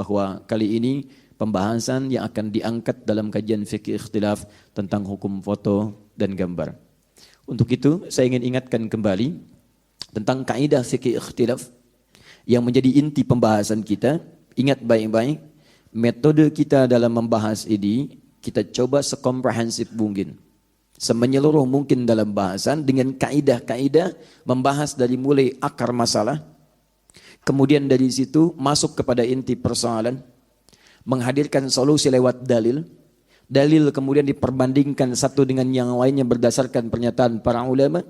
bahwa kali ini pembahasan yang akan diangkat dalam kajian fikih ikhtilaf tentang hukum foto dan gambar. Untuk itu saya ingin ingatkan kembali tentang kaidah fikih ikhtilaf yang menjadi inti pembahasan kita. Ingat baik-baik, metode kita dalam membahas ini kita coba sekomprehensif mungkin, semenyeluruh mungkin dalam bahasan dengan kaidah-kaidah membahas dari mulai akar masalah, kemudian dari situ masuk kepada inti persoalan, menghadirkan solusi lewat dalil. Dalil kemudian diperbandingkan satu dengan yang lainnya berdasarkan pernyataan para ulama.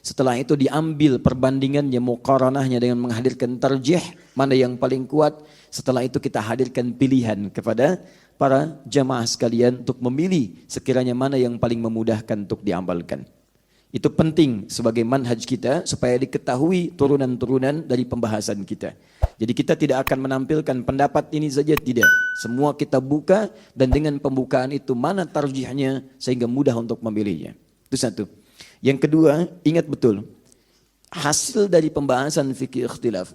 Setelah itu diambil perbandingannya, muqaranahnya dengan menghadirkan tarjih, mana yang paling kuat. Setelah itu kita hadirkan pilihan kepada para jamaah sekalian untuk memilih sekiranya mana yang paling memudahkan untuk diamalkan. Itu penting sebagai manhaj kita supaya diketahui turunan-turunan dari pembahasan kita. Jadi kita tidak akan menampilkan pendapat ini saja, tidak. Semua kita buka dan dengan pembukaan itu mana tarjihnya sehingga mudah untuk memilihnya. Itu satu. Yang kedua, ingat betul, hasil dari pembahasan fikih ikhtilaf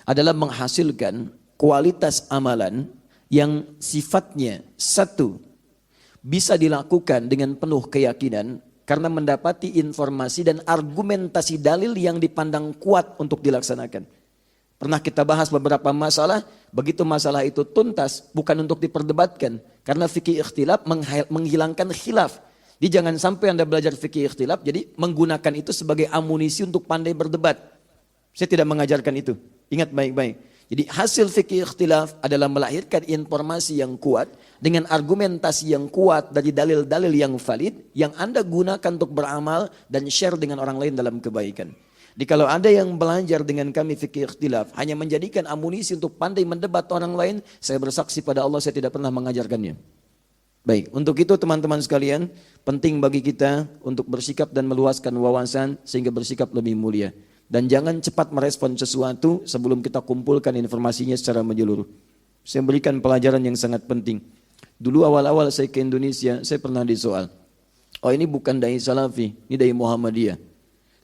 adalah menghasilkan kualitas amalan yang sifatnya satu, bisa dilakukan dengan penuh keyakinan karena mendapati informasi dan argumentasi dalil yang dipandang kuat untuk dilaksanakan. Pernah kita bahas beberapa masalah, begitu masalah itu tuntas, bukan untuk diperdebatkan. Karena fikih ikhtilaf menghilangkan khilaf. Jadi jangan sampai Anda belajar fikih ikhtilaf, jadi menggunakan itu sebagai amunisi untuk pandai berdebat. Saya tidak mengajarkan itu. Ingat baik-baik. Jadi hasil fikih ikhtilaf adalah melahirkan informasi yang kuat dengan argumentasi yang kuat dari dalil-dalil yang valid yang Anda gunakan untuk beramal dan share dengan orang lain dalam kebaikan. Jadi kalau ada yang belajar dengan kami fikih ikhtilaf hanya menjadikan amunisi untuk pandai mendebat orang lain, saya bersaksi pada Allah saya tidak pernah mengajarkannya. Baik, untuk itu teman-teman sekalian, penting bagi kita untuk bersikap dan meluaskan wawasan sehingga bersikap lebih mulia. Dan jangan cepat merespon sesuatu sebelum kita kumpulkan informasinya secara menyeluruh. Saya berikan pelajaran yang sangat penting. Dulu awal-awal saya ke Indonesia, saya pernah disoal. Oh ini bukan dai Salafi, ini dai Muhammadiyah.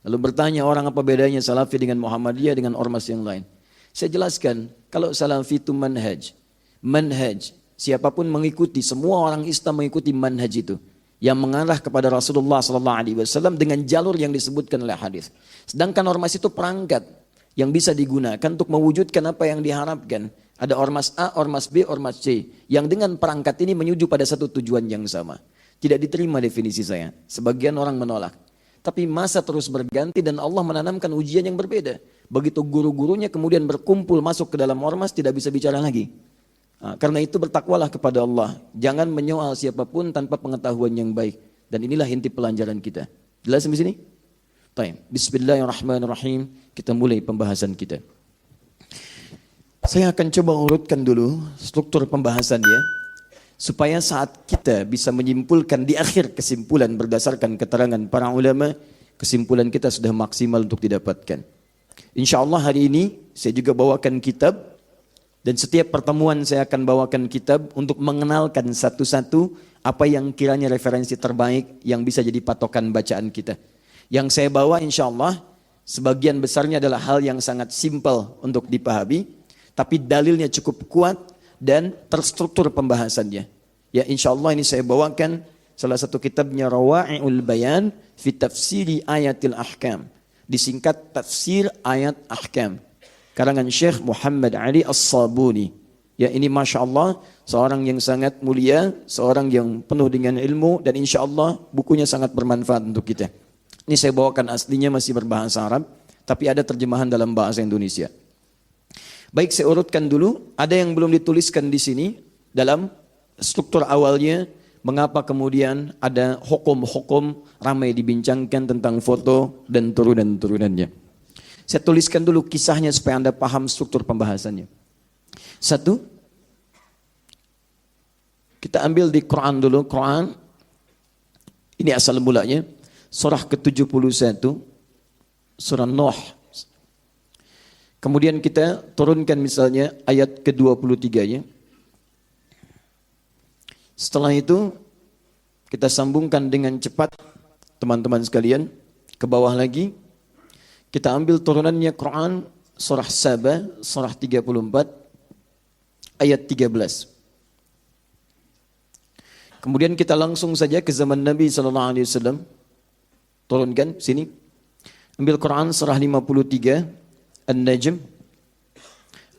Lalu bertanya orang apa bedanya Salafi dengan Muhammadiyah dengan ormas yang lain. Saya jelaskan, kalau Salafi itu manhaj. Manhaj, siapapun mengikuti, semua orang Islam mengikuti manhaj itu. Yang mengarah kepada Rasulullah SAW dengan jalur yang disebutkan oleh hadis. Sedangkan ormas itu perangkat yang bisa digunakan untuk mewujudkan apa yang diharapkan. Ada ormas A, ormas B, ormas C. Yang dengan perangkat ini menuju pada satu tujuan yang sama. Tidak diterima definisi saya. Sebagian orang menolak. Tapi masa terus berganti dan Allah menanamkan ujian yang berbeda. Begitu guru-gurunya kemudian berkumpul masuk ke dalam ormas tidak bisa bicara lagi. Karena itu bertakwalah kepada Allah. Jangan menyoal siapapun tanpa pengetahuan yang baik. Dan inilah inti pelajaran kita. Jelas sampai sini? Baik. Bismillahirrahmanirrahim. Kita mulai pembahasan kita. Saya akan coba urutkan dulu struktur pembahasan ya. Supaya saat kita bisa menyimpulkan di akhir kesimpulan berdasarkan keterangan para ulama, kesimpulan kita sudah maksimal untuk didapatkan. Insya Allah hari ini saya juga bawakan kitab. Dan setiap pertemuan saya akan bawakan kitab untuk mengenalkan satu-satu apa yang kiranya referensi terbaik yang bisa jadi patokan bacaan kita. Yang saya bawa insya Allah sebagian besarnya adalah hal yang sangat simpel untuk dipahami. Tapi dalilnya cukup kuat dan terstruktur pembahasannya. Ya insya Allah ini saya bawakan salah satu kitabnya Rawa'i'ul Bayan fi Tafsiri Ayatil Ahkam. Disingkat Tafsir Ayat Ahkam. Karangan Syekh Muhammad Ali As-Sabuni. Ya ini Masya Allah seorang yang sangat mulia, seorang yang penuh dengan ilmu dan insya Allah bukunya sangat bermanfaat untuk kita. Ini saya bawakan aslinya masih berbahasa Arab, tapi ada terjemahan dalam bahasa Indonesia. Baik saya urutkan dulu, ada yang belum dituliskan di sini dalam struktur awalnya, mengapa kemudian ada hukum-hukum ramai dibincangkan tentang foto dan turunan-turunannya. Saya tuliskan dulu kisahnya supaya Anda paham struktur pembahasannya. Satu, kita ambil di Quran dulu. Quran, ini asal mulanya. Surah ke-71, surah Nuh. Kemudian kita turunkan misalnya ayat ke-23-nya. Setelah itu, kita sambungkan dengan cepat, teman-teman sekalian, ke bawah lagi. Kita ambil turunannya Quran surah Sabah surah 34 ayat 13. Kemudian kita langsung saja ke zaman Nabi SAW. Turunkan sini. Ambil Quran surah 53 An-Najm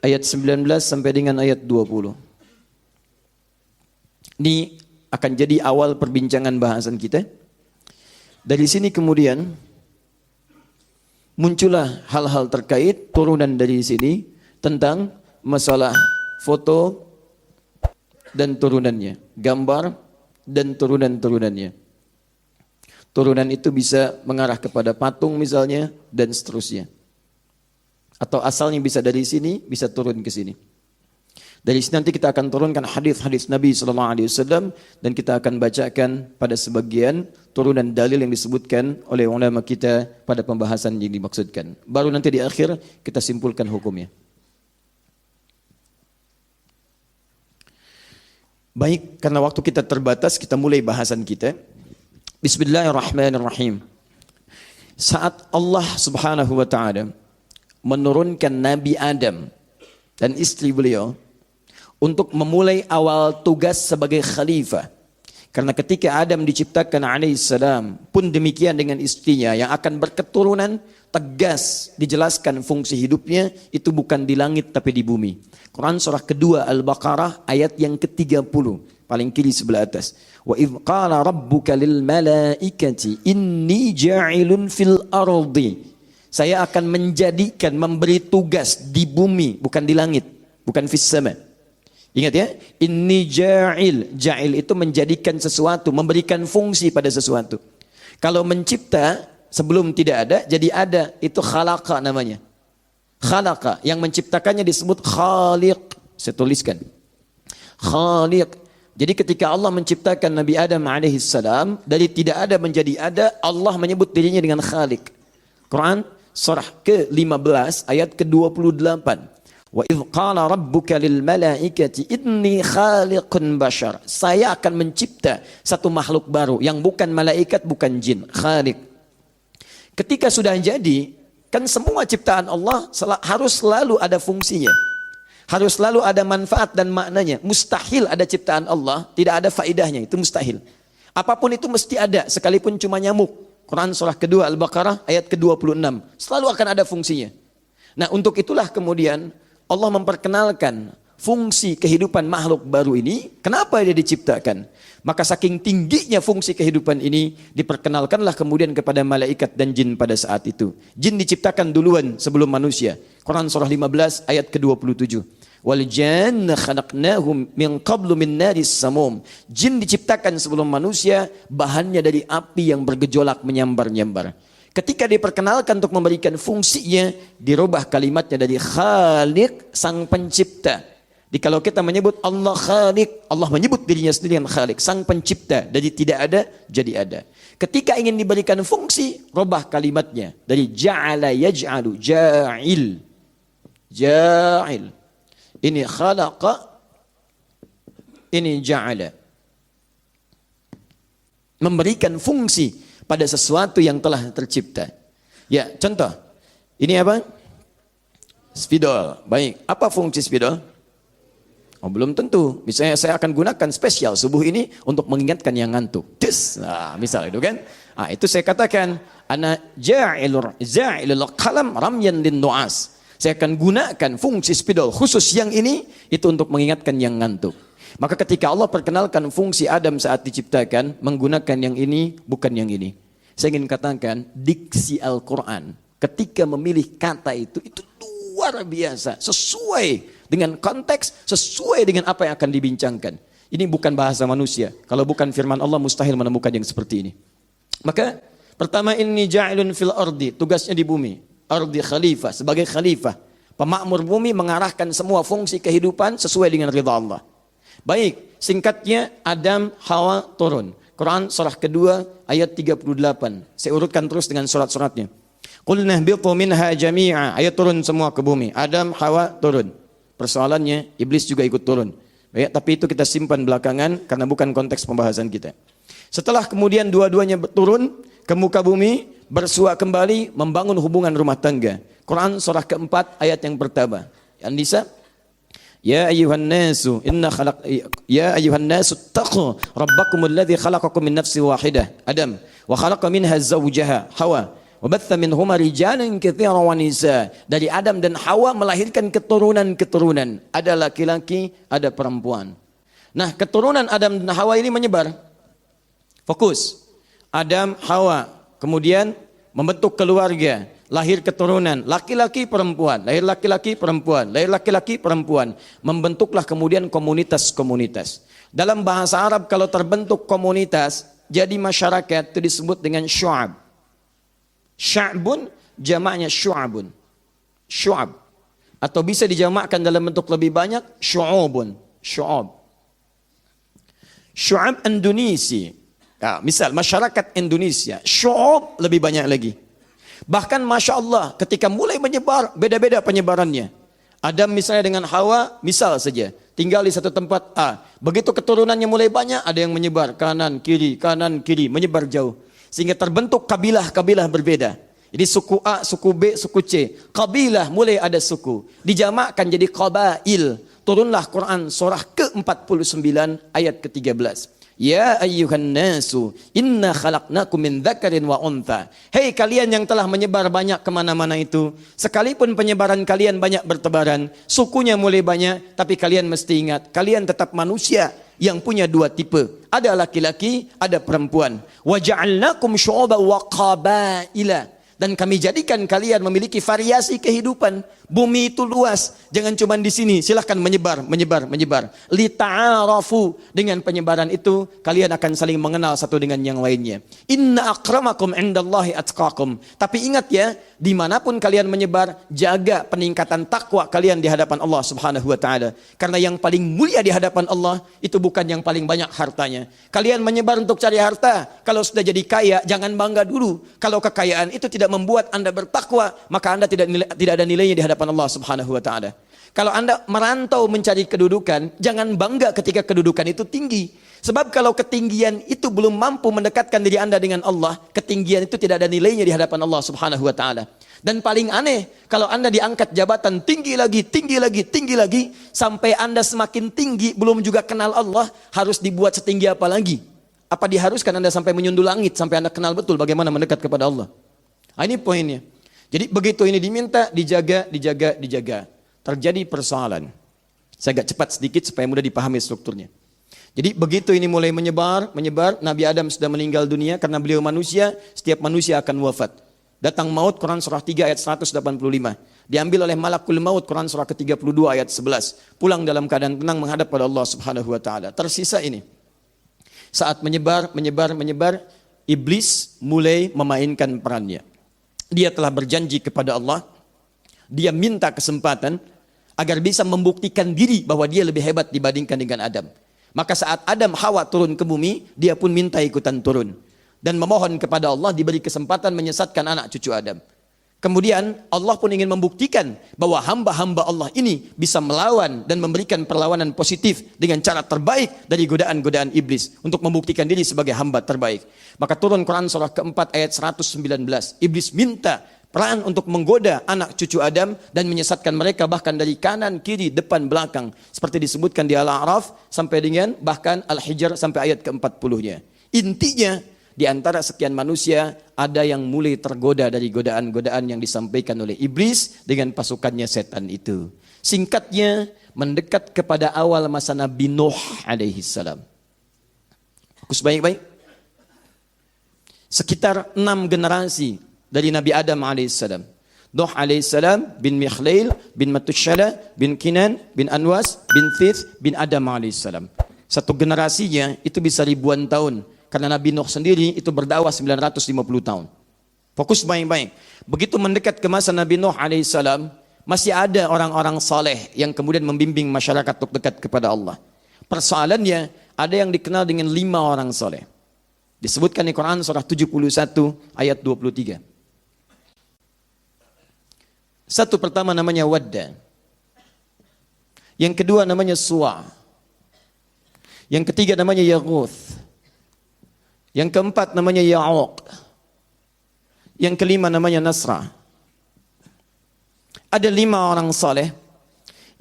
ayat 19 sampai dengan ayat 20. Ini akan jadi awal perbincangan bahasan kita. Dari sini kemudian muncullah hal-hal terkait turunan dari sini tentang masalah foto dan turunannya, gambar dan turunan-turunannya. Turunan itu bisa mengarah kepada patung misalnya dan seterusnya. Atau asalnya bisa dari sini, bisa turun ke sini. Dari sini nanti kita akan turunkan hadis-hadis Nabi SAW dan kita akan bacakan pada sebagian turunan dalil yang disebutkan oleh ulama kita pada pembahasan yang dimaksudkan. Baru nanti di akhir kita simpulkan hukumnya. Baik, karena waktu kita terbatas, kita mulai bahasan kita. Bismillahirrahmanirrahim. Saat Allah Subhanahu wa taala menurunkan Nabi Adam dan istri beliau untuk memulai awal tugas sebagai khalifah. Karena ketika Adam diciptakan alaihissalam pun demikian dengan istrinya yang akan berketurunan, tegas dijelaskan fungsi hidupnya itu bukan di langit tapi di bumi. Quran surah kedua Al-Baqarah ayat yang ke-30, paling kiri sebelah atas. Wa idh qala rabbuka lil malaikati inni ja'ilun fil ardi. Saya akan menjadikan, memberi tugas di bumi, bukan di langit, bukan fis sama. Ingat ya, inni ja'il. Ja'il itu menjadikan sesuatu, memberikan fungsi pada sesuatu. Kalau mencipta sebelum tidak ada, jadi ada, itu khalaqa namanya. Khalaqa, yang menciptakannya disebut khaliq. Saya tuliskan. Khaliq. Jadi ketika Allah menciptakan Nabi Adam alaihissalam, dari tidak ada menjadi ada, Allah menyebut dirinya dengan khaliq. Quran surah ke-15 ayat ke-28. Wa idh qala rabbuka lil malaikati inni khaliqun bashar. Saya akan mencipta satu makhluk baru yang bukan malaikat, bukan jin, khaliq. Ketika sudah jadi, kan semua ciptaan Allah harus selalu ada fungsinya. Harus selalu ada manfaat dan maknanya. Mustahil ada ciptaan Allah tidak ada faedahnya, itu mustahil. Apapun itu mesti ada, sekalipun cuma nyamuk. Quran surah kedua Al-Baqarah ayat ke-26. Selalu akan ada fungsinya. Nah, untuk itulah kemudian Allah memperkenalkan fungsi kehidupan makhluk baru ini. Kenapa dia diciptakan? Maka saking tingginya fungsi kehidupan ini, diperkenalkanlah kemudian kepada malaikat dan jin pada saat itu. Jin diciptakan duluan sebelum manusia. Quran surah 15 ayat ke-27. Wal janna khalaqnahum min qablu min naris samum. Jin diciptakan sebelum manusia, bahannya dari api yang bergejolak menyambar-nyambar. Ketika diperkenalkan untuk memberikan fungsinya, dirubah kalimatnya dari khaliq, sang pencipta. Jadi kalau kita menyebut Allah khaliq, Allah menyebut dirinya sendiri yang khaliq, sang pencipta. Dari tidak ada, jadi ada. Ketika ingin diberikan fungsi, rubah kalimatnya. Dari ja'ala yaj'alu, ja'il. Ja'il. Ini khalaqa, ini ja'ala. Memberikan fungsi pada sesuatu yang telah tercipta. Ya, contoh. Ini apa? Spidol. Baik, apa fungsi spidol? Oh, belum tentu. Misalnya saya akan gunakan spesial subuh ini untuk mengingatkan yang ngantuk. Nah, misal itu kan. Nah, itu saya katakan ana ja'ilur qalam ramyan lin nu'as. Saya akan gunakan fungsi spidol khusus yang ini itu untuk mengingatkan yang ngantuk. Maka ketika Allah perkenalkan fungsi Adam saat diciptakan, menggunakan yang ini, bukan yang ini. Saya ingin katakan, diksi Al-Quran, ketika memilih kata itu luar biasa. Sesuai dengan konteks, sesuai dengan apa yang akan dibincangkan. Ini bukan bahasa manusia. Kalau bukan firman Allah, mustahil menemukan yang seperti ini. Maka, pertama ini ja'ilun fil ardi, tugasnya di bumi. Ardi khalifah, sebagai khalifah. Pemakmur bumi mengarahkan semua fungsi kehidupan sesuai dengan ridha Allah. Baik, singkatnya Adam, Hawa turun. Quran surah kedua ayat 38. Saya urutkan terus dengan surat-suratnya. Qulna ihbitu minha jami'a. Ayat turun semua ke bumi. Adam, Hawa turun. Persoalannya iblis juga ikut turun. Baik, tapi itu kita simpan belakangan karena bukan konteks pembahasan kita. Setelah kemudian dua-duanya turun ke muka bumi, bersua kembali membangun hubungan rumah tangga. Quran surah keempat ayat yang pertama. An-Nisa Ya ayuhan nasu taqu rabbakumul ladzi khalaqakum min nafsin wahidah Adam wa khalaqa minha zawjaha Hawa wa batha minhuma rijalan katsiran wa nisa. Dari Adam dan Hawa melahirkan keturunan-keturunan. Ada laki-laki, ada perempuan. Nah, keturunan Adam dan Hawa ini menyebar. Fokus. Adam, Hawa, kemudian membentuk keluarga, lahir keturunan, laki-laki perempuan, lahir laki-laki perempuan, lahir laki-laki perempuan. Membentuklah kemudian komunitas-komunitas. Dalam bahasa Arab kalau terbentuk komunitas, jadi masyarakat itu disebut dengan syu'ab. Sya'bun jamaknya syu'abun. Syu'ab. Atau bisa dijamakkan dalam bentuk lebih banyak, syu'ubun. Syu'ab. Syu'ab Indonesia. Nah, misal masyarakat Indonesia, syu'ub lebih banyak lagi. Bahkan Masya Allah ketika mulai menyebar, beda-beda penyebarannya. Adam misalnya dengan Hawa, misal saja, tinggal di satu tempat A. Begitu keturunannya mulai banyak, ada yang menyebar kanan, kiri, menyebar jauh. Sehingga terbentuk kabilah-kabilah berbeda. Jadi suku A, suku B, suku C. Kabilah mulai ada suku. Dijamakkan jadi qabail. Turunlah Quran surah ke-49 ayat ke-13. Ya ayyuhan nasu inna khalaqnakum min dzakarin wa untha. Hei kalian yang telah menyebar banyak kemana-mana itu, sekalipun penyebaran kalian banyak bertebaran, sukunya mulai banyak, tapi kalian mesti ingat, kalian tetap manusia yang punya dua tipe. Ada laki-laki, ada perempuan. Wa ja'alnakum syu'uban wa qabaila. Dan kami jadikan kalian memiliki variasi kehidupan. Bumi itu luas, jangan cuma di sini. Silahkan menyebar. Lita'arafu. Dengan penyebaran itu, kalian akan saling mengenal satu dengan yang lainnya. Inna akramakum indallahi atqakum. Tapi ingat ya, dimanapun kalian menyebar, jaga peningkatan takwa kalian di hadapan Allah Subhanahu wa Ta'ala. Karena yang paling mulia di hadapan Allah itu bukan yang paling banyak hartanya. Kalian menyebar untuk cari harta. Kalau sudah jadi kaya, jangan bangga dulu. Kalau kekayaan itu tidak membuat Anda bertakwa, maka Anda tidak ada nilainya di hadapan Allah Subhanahu wa Ta'ala. Kalau Anda merantau mencari kedudukan, jangan bangga ketika kedudukan itu tinggi. Sebab kalau ketinggian itu belum mampu mendekatkan diri Anda dengan Allah, ketinggian itu tidak ada nilainya di hadapan Allah Subhanahu wa Ta'ala. Dan paling aneh, kalau Anda diangkat jabatan tinggi lagi, sampai Anda semakin tinggi, belum juga kenal Allah, harus dibuat setinggi apa lagi? Apa diharuskan Anda sampai menyundul langit, sampai Anda kenal betul bagaimana mendekat kepada Allah? Nah, ini poinnya. Jadi begitu ini diminta, dijaga. Terjadi persoalan. Saya agak cepat sedikit supaya mudah dipahami strukturnya. Jadi begitu ini mulai menyebar, Nabi Adam sudah meninggal dunia karena beliau manusia, setiap manusia akan wafat. Datang maut, Quran surah 3 ayat 185. Diambil oleh malakul maut, Quran surah ke-32 ayat 11. Pulang dalam keadaan tenang menghadap pada Allah Subhanahu wa Ta'ala. Tersisa ini. Saat menyebar, iblis mulai memainkan perannya. Dia telah berjanji kepada Allah, dia minta kesempatan agar bisa membuktikan diri bahwa dia lebih hebat dibandingkan dengan Adam. Maka saat Adam Hawa turun ke bumi, dia pun minta ikutan turun. Dan memohon kepada Allah diberi kesempatan menyesatkan anak cucu Adam. Kemudian Allah pun ingin membuktikan bahwa hamba-hamba Allah ini bisa melawan dan memberikan perlawanan positif dengan cara terbaik dari godaan-godaan iblis untuk membuktikan diri sebagai hamba terbaik. Maka turun Quran surah keempat ayat 119. Iblis minta peran untuk menggoda anak cucu Adam dan menyesatkan mereka bahkan dari kanan, kiri, depan, belakang. Seperti disebutkan di Al-A'raf sampai dengan bahkan Al-Hijr sampai ayat ke-40-nya. Intinya, di antara sekian manusia, ada yang mulai tergoda dari godaan-godaan yang disampaikan oleh iblis dengan pasukannya setan itu. Singkatnya, mendekat kepada awal masa Nabi Nuh alaihi salam. Fokus baik-baik. Sekitar 6 generasi dari Nabi Adam alaihi salam. Nuh alaihi salam bin Mikhlail, bin Matusyala, bin Kinan, bin Anwas, bin Thith, bin Adam alaihi salam. Satu generasinya itu bisa ribuan tahun. Karena Nabi Nuh sendiri itu berdakwah 950 tahun. Fokus baik-baik. Begitu mendekat ke masa Nabi Nuh alaihissalam, masih ada orang-orang saleh yang kemudian membimbing masyarakat untuk dekat kepada Allah. Persoalannya, ada yang dikenal dengan 5 orang saleh. Disebutkan di Quran surah 71 ayat 23. Satu pertama namanya Wadda. Yang kedua namanya Suwa. Yang ketiga namanya Yaghuth. Yang keempat namanya Ya'uq. Yang kelima namanya Nasra. Ada 5 orang saleh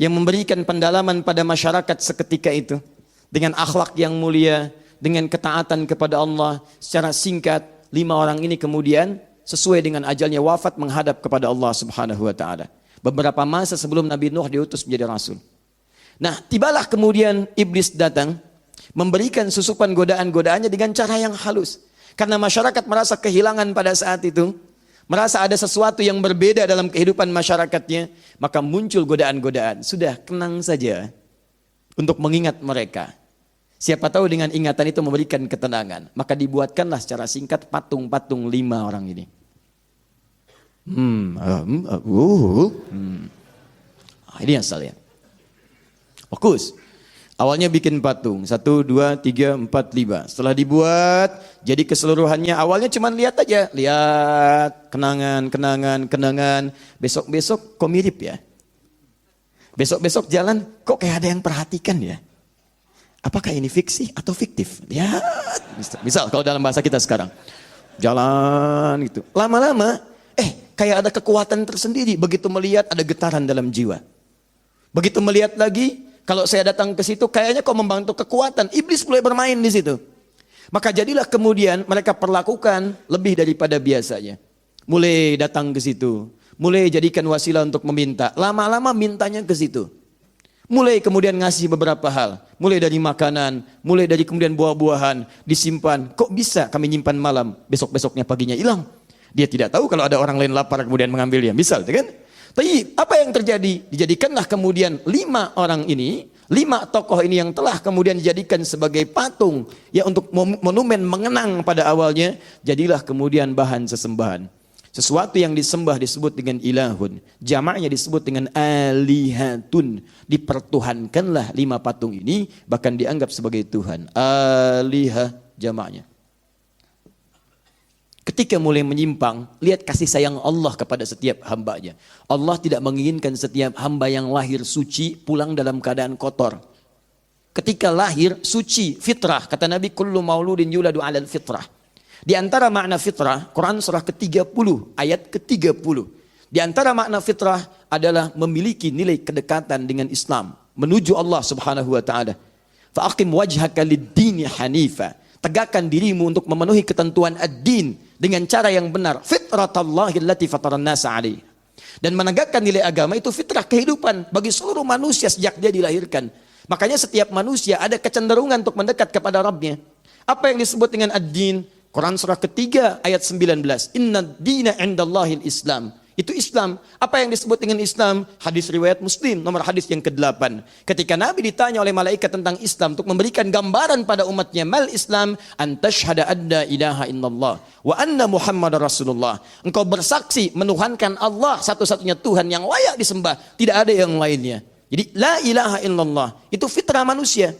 yang memberikan pendalaman pada masyarakat seketika itu dengan akhlak yang mulia, dengan ketaatan kepada Allah. Secara singkat, 5 orang ini kemudian sesuai dengan ajalnya wafat menghadap kepada Allah Subhanahu wa taala. Beberapa masa sebelum Nabi Nuh diutus menjadi rasul. Nah, tibalah kemudian iblis datang memberikan susupan godaan-godaannya dengan cara yang halus. Karena masyarakat merasa kehilangan pada saat itu, merasa ada sesuatu yang berbeda dalam kehidupan masyarakatnya, maka muncul godaan-godaan. Sudah, tenang saja untuk mengingat mereka. Siapa tahu dengan ingatan itu memberikan ketenangan. Maka dibuatkanlah secara singkat patung-patung 5 orang ini. Ini asalnya. Fokus. Awalnya bikin patung, 1, 2, 3, 4, 5. Setelah dibuat, jadi keseluruhannya awalnya cuma lihat aja. Lihat, kenangan. Besok-besok kok mirip ya? Besok-besok jalan, kok kayak ada yang perhatikan ya? Apakah ini fiksi atau fiktif? Lihat, misal kalau dalam bahasa kita sekarang. Jalan gitu. Lama-lama, kayak ada kekuatan tersendiri. Begitu melihat ada getaran dalam jiwa. Begitu melihat lagi, kalau saya datang ke situ, kayaknya kok membantu kekuatan. Iblis mulai bermain di situ. Maka jadilah kemudian mereka perlakukan lebih daripada biasanya. Mulai datang ke situ. Mulai jadikan wasilah untuk meminta. Lama-lama mintanya ke situ. Mulai kemudian ngasih beberapa hal. Mulai dari makanan. Mulai dari kemudian buah-buahan. Disimpan. Kok bisa kami nyimpan malam? Besok-besoknya paginya hilang. Dia tidak tahu kalau ada orang lain lapar kemudian mengambilnya. Misal, kan? Tapi apa yang terjadi? Dijadikanlah kemudian 5 orang ini, 5 tokoh ini yang telah kemudian dijadikan sebagai patung ya untuk monumen mengenang pada awalnya, jadilah kemudian bahan sesembahan. Sesuatu yang disembah disebut dengan ilahun, jamaknya disebut dengan alihatun. Dipertuhankanlah 5 patung ini, bahkan dianggap sebagai Tuhan. Alihah jamaknya. Ketika mulai menyimpang, lihat kasih sayang Allah kepada setiap hambanya. Allah tidak menginginkan setiap hamba yang lahir suci pulang dalam keadaan kotor. Ketika lahir suci, fitrah. Kata Nabi, kullu mauludin yuladu alal fitrah. Di antara makna fitrah, Quran surah ke-30, ayat ke-30. Di antara makna fitrah adalah memiliki nilai kedekatan dengan Islam. Menuju Allah subhanahu wa ta'ala. Fa'aqim wajhaka lid-dini hanifa. Tegakkan dirimu untuk memenuhi ketentuan ad-din dengan cara yang benar. Fitratallahi allati fataran nasa alaih. Dan menegakkan nilai agama itu fitrah kehidupan bagi seluruh manusia sejak dia dilahirkan. Makanya setiap manusia ada kecenderungan untuk mendekat kepada Rabbnya. Apa yang disebut dengan ad-din? Quran surah ketiga ayat 19. Inna dina indallahil Islam. Itu Islam. Apa yang disebut dengan Islam? Hadis riwayat Muslim, nomor hadis yang ke-8. Ketika Nabi ditanya oleh malaikat tentang Islam untuk memberikan gambaran pada umatnya, mal Islam antashhada adda ilaha illallah wa anna Muhammad Rasulullah. Engkau bersaksi menuhankan Allah satu-satunya Tuhan yang layak disembah, tidak ada yang lainnya. Jadi la ilaha illallah itu fitrah manusia.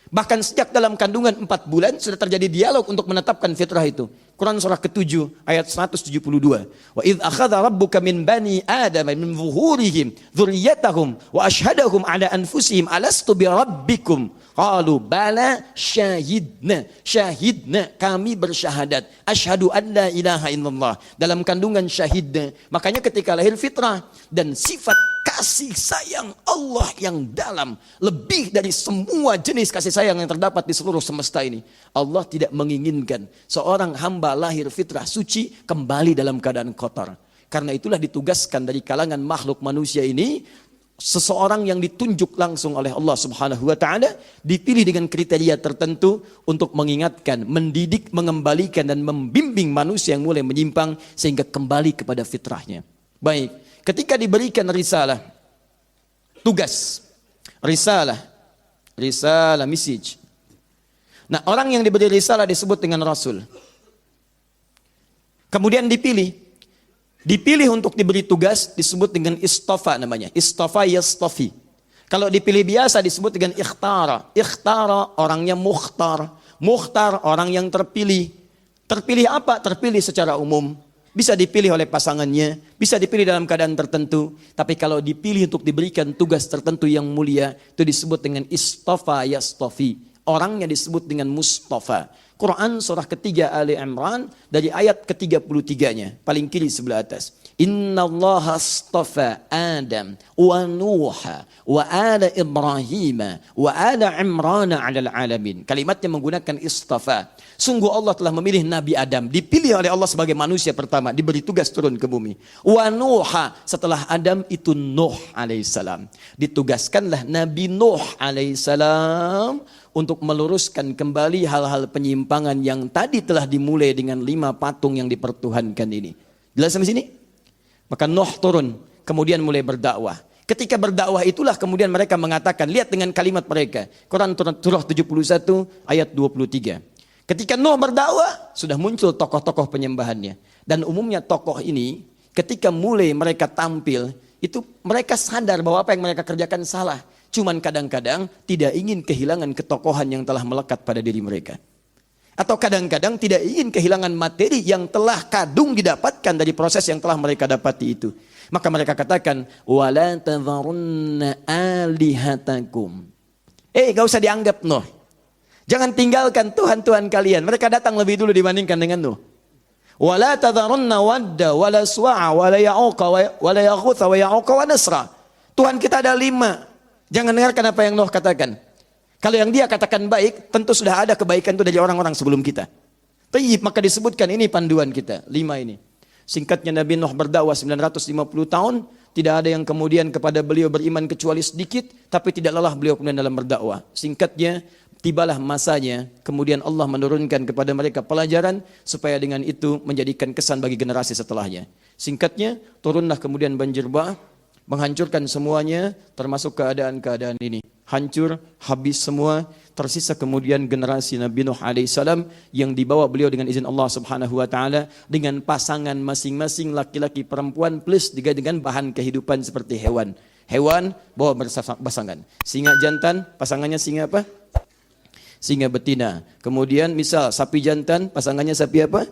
Bahkan sejak dalam kandungan 4 bulan sudah terjadi dialog untuk menetapkan fitrah itu. Quran surah ke-7 ayat 172. Wa idh akhadha rabbuka min bani Adam min zuhurihim dzurriyyatahum wa asyhadahum ala anfusihim alastu bi rabbikum qalu bala syahidna. Syahidna, kami bersyahadat. Asyhadu an la ilaha illallah. Dalam kandungan syahidna. Makanya ketika lahir fitrah dan sifat kasih sayang Allah yang dalam lebih dari semua jenis kasih sayang yang terdapat di seluruh semesta ini. Allah tidak menginginkan seorang hamba lahir fitrah suci kembali dalam keadaan kotor. Karena itulah ditugaskan dari kalangan makhluk manusia ini seseorang yang ditunjuk langsung oleh Allah Subhanahu wa taala, dipilih dengan kriteria tertentu untuk mengingatkan, mendidik, mengembalikan dan membimbing manusia yang mulai menyimpang sehingga kembali kepada fitrahnya. Baik, ketika diberikan risalah, tugas, risalah, message. Nah, orang yang diberi risalah disebut dengan rasul. Kemudian dipilih untuk diberi tugas disebut dengan istofa namanya. Istofa yastofi. Kalau dipilih biasa disebut dengan ikhtara. Ikhtara orangnya mukhtar. Mukhtar orang yang terpilih. Terpilih apa? Terpilih secara umum. Bisa dipilih oleh pasangannya, bisa dipilih dalam keadaan tertentu. Tapi kalau dipilih untuk diberikan tugas tertentu yang mulia, itu disebut dengan istofa yastofi. Orangnya disebut dengan Mustafa. Quran surah ketiga Ali Imran dari ayat ke-33-nya, paling kiri sebelah atas. Innallaha astafa Adam wa Nuha wa ala Ibrahim wa ala Imran 'alal alamin. Kalimatnya menggunakan istafa. Sungguh Allah telah memilih Nabi Adam, dipilih oleh Allah sebagai manusia pertama, diberi tugas turun ke bumi. Wa Nuha, setelah Adam itu Nuh alaihissalam. Ditugaskanlah Nabi Nuh alaihissalam untuk meluruskan kembali hal-hal penyimpangan yang tadi telah dimulai dengan 5 patung yang dipertuhankan ini. Jelas sampai sini? Maka Nuh turun, kemudian mulai berdakwah. Ketika berdakwah itulah kemudian mereka mengatakan, lihat dengan kalimat mereka. Quran surah 71 ayat 23. Ketika Nuh berdakwah, sudah muncul tokoh-tokoh penyembahannya. Dan umumnya tokoh ini, ketika mulai mereka tampil, itu mereka sadar bahwa apa yang mereka kerjakan salah. Cuman kadang-kadang tidak ingin kehilangan ketokohan yang telah melekat pada diri mereka. Atau kadang-kadang tidak ingin kehilangan materi yang telah kadung didapatkan dari proses yang telah mereka dapati itu. Maka mereka katakan, wala tadharunna alihatakum. Gak usah dianggap Nuh. Jangan tinggalkan Tuhan-Tuhan kalian. Mereka datang lebih dulu dibandingkan dengan Nuh. Wala tadharunna wadda, wala su'a, wala ya'uqa, wala yaghutha, wa ya'uqa, wa nasra. Tuhan kita ada 5. Jangan dengarkan apa yang Nuh katakan. Kalau yang dia katakan baik, tentu sudah ada kebaikan itu dari orang-orang sebelum kita. Tayyib, maka disebutkan ini panduan kita, 5 ini. Singkatnya Nabi Nuh berdakwah 950 tahun, tidak ada yang kemudian kepada beliau beriman kecuali sedikit, tapi tidak lelah beliau kemudian dalam berdakwah. Singkatnya, tibalah masanya, kemudian Allah menurunkan kepada mereka pelajaran, supaya dengan itu menjadikan kesan bagi generasi setelahnya. Singkatnya, turunlah kemudian banjir bah, menghancurkan semuanya, termasuk keadaan-keadaan ini. Hancur, habis semua, tersisa kemudian generasi Nabi Nuh alaihissalam yang dibawa beliau dengan izin Allah subhanahu wa ta'ala dengan pasangan masing-masing laki-laki perempuan plus juga dengan bahan kehidupan seperti hewan. Hewan bawa berpasangan. Singa jantan, pasangannya singa apa? Singa betina. Kemudian misal sapi jantan, pasangannya sapi apa?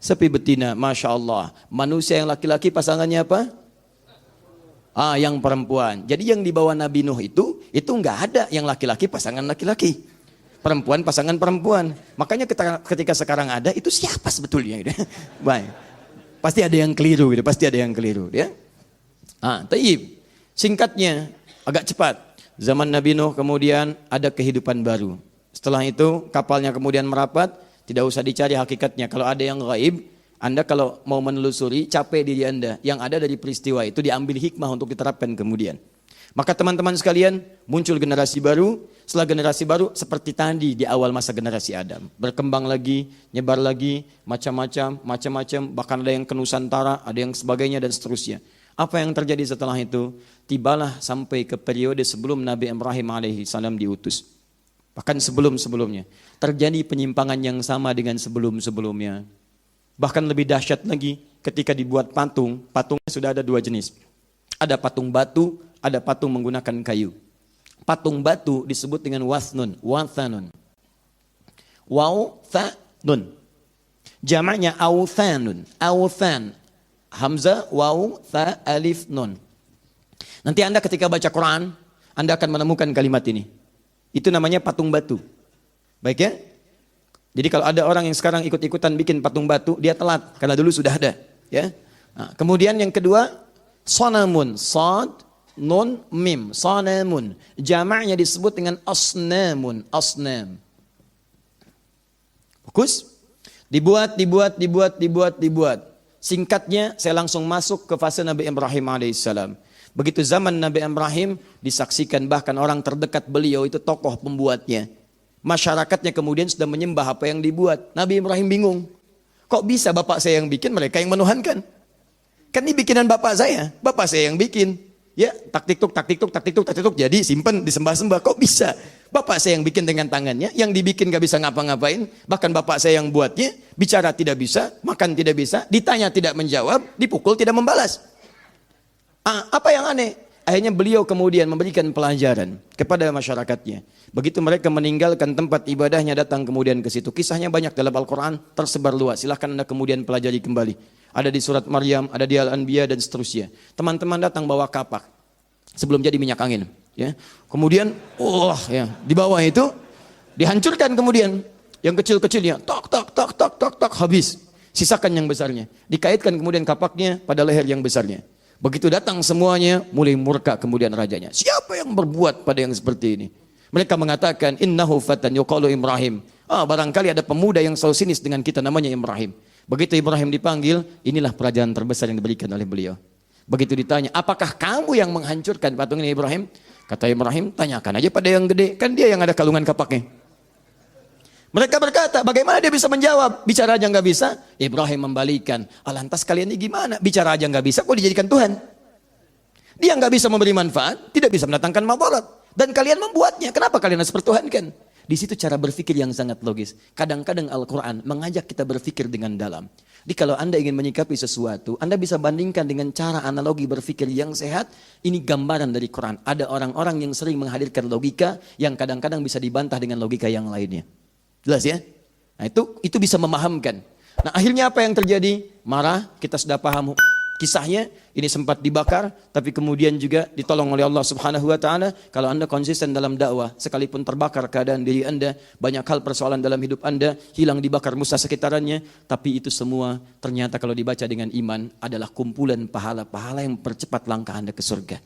Sapi betina. Masya Allah. Manusia yang laki-laki pasangannya apa? Yang perempuan. Jadi yang dibawa Nabi Nuh itu enggak ada yang laki-laki pasangan laki-laki. Perempuan pasangan perempuan. Makanya ketika sekarang ada, itu siapa sebetulnya gitu. Baik. Pasti ada yang keliru gitu, pasti ada yang keliru ya. Taib. Singkatnya agak cepat. Zaman Nabi Nuh kemudian ada kehidupan baru. Setelah itu kapalnya kemudian merapat, tidak usah dicari hakikatnya. Kalau ada yang gaib, Anda kalau mau menelusuri, capek diri Anda. Yang ada dari peristiwa itu diambil hikmah untuk diterapkan kemudian. Maka teman-teman sekalian, muncul generasi baru. Setelah generasi baru, seperti tadi di awal masa generasi Adam. Berkembang lagi, nyebar lagi, macam-macam. Bahkan ada yang ke Nusantara, ada yang sebagainya dan seterusnya. Apa yang terjadi setelah itu? Tibalah sampai ke periode sebelum Nabi Ibrahim alaihissalam diutus. Bahkan sebelum-sebelumnya. Terjadi penyimpangan yang sama dengan sebelum-sebelumnya. Bahkan lebih dahsyat lagi ketika dibuat patung, patungnya sudah ada 2 jenis. Ada patung batu, ada patung menggunakan kayu. Patung batu disebut dengan wathanun. Wathanun. Jamaknya awthanun. Awthan. Hamzah, waw, tha, alif, nun. Nanti Anda ketika baca Quran, Anda akan menemukan kalimat ini. Itu namanya patung batu. Baik ya? Jadi kalau ada orang yang sekarang ikut-ikutan bikin patung batu, dia telat karena dulu sudah ada, ya. Kemudian yang kedua, sonamun, sod, nun, mim, sonamun. Jamaknya disebut dengan asnamun, asnam. Fokus. Dibuat. Singkatnya, saya langsung masuk ke fase Nabi Ibrahim alaihissalam. Begitu zaman Nabi Ibrahim, disaksikan bahkan orang terdekat beliau itu tokoh pembuatnya. Masyarakatnya kemudian sudah menyembah apa yang dibuat. Nabi Ibrahim bingung. Kok bisa bapak saya yang bikin, mereka yang menuhankan? Kan ini bikinan bapak saya yang bikin. Ya, tak-tik-tuk, jadi simpen, disembah-sembah. Kok bisa? Bapak saya yang bikin dengan tangannya, yang dibikin gak bisa ngapa-ngapain. Bahkan bapak saya yang buatnya, bicara tidak bisa, makan tidak bisa, ditanya tidak menjawab, dipukul tidak membalas. Apa yang aneh? Akhirnya beliau kemudian memberikan pelajaran kepada masyarakatnya. Begitu mereka meninggalkan tempat ibadahnya, datang kemudian ke situ. Kisahnya banyak dalam Al-Quran, tersebar luas. Silahkan Anda kemudian pelajari kembali. Ada di surat Maryam, ada di Al-Anbiya dan seterusnya. Teman-teman datang bawa kapak sebelum jadi minyak angin. Ya. Kemudian, di bawah itu dihancurkan kemudian. Yang kecil-kecilnya, tok, habis. sisakan yang besarnya. Dikaitkan kemudian kapaknya pada leher yang besarnya. Begitu datang semuanya, mulai murka kemudian rajanya. Siapa yang berbuat pada yang seperti ini? Mereka mengatakan, innahu fatan yuqalu Ibrahim. Barangkali ada pemuda yang selalu sinis dengan kita, namanya Ibrahim. Begitu Ibrahim dipanggil, inilah pelajaran terbesar yang diberikan oleh beliau. Begitu ditanya, apakah kamu yang menghancurkan patung ini Ibrahim? Kata Ibrahim, tanyakan aja pada yang gede, kan dia yang ada kalungan kapaknya. Mereka berkata, bagaimana dia bisa menjawab? Bicara aja nggak bisa. Ibrahim membalikan, lantas kalian ini gimana? Bicara aja nggak bisa, kok dijadikan Tuhan? Dia nggak bisa memberi manfaat, tidak bisa mendatangkan madarat, dan kalian membuatnya. Kenapa kalian harus pertuhankan? Di situ cara berpikir yang sangat logis. Kadang-kadang Al-Quran mengajak kita berpikir dengan dalam. Jadi kalau Anda ingin menyikapi sesuatu, Anda bisa bandingkan dengan cara analogi berpikir yang sehat. Ini gambaran dari Quran. Ada orang-orang yang sering menghadirkan logika yang kadang-kadang bisa dibantah dengan logika yang lainnya. Jelas ya? Nah itu bisa memahamkan. Nah akhirnya apa yang terjadi? Marah, kita sudah paham kisahnya. Ini sempat dibakar, tapi kemudian juga ditolong oleh Allah Subhanahu Wa Taala. Kalau Anda konsisten dalam dakwah, sekalipun terbakar keadaan diri Anda, banyak hal persoalan dalam hidup Anda hilang dibakar musuh sekitarannya, tapi itu semua ternyata kalau dibaca dengan iman adalah kumpulan pahala-pahala yang mempercepat langkah Anda ke surga.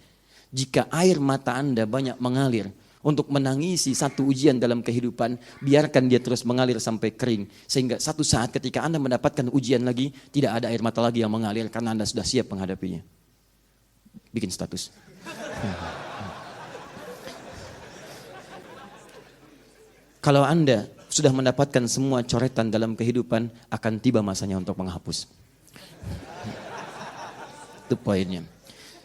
Jika air mata Anda banyak mengalir untuk menangisi satu ujian dalam kehidupan, biarkan dia terus mengalir sampai kering. Sehingga satu saat ketika Anda mendapatkan ujian lagi, tidak ada air mata lagi yang mengalir karena Anda sudah siap menghadapinya. Bikin status. Kalau Anda sudah mendapatkan semua coretan dalam kehidupan, akan tiba masanya untuk menghapus. Itu poinnya.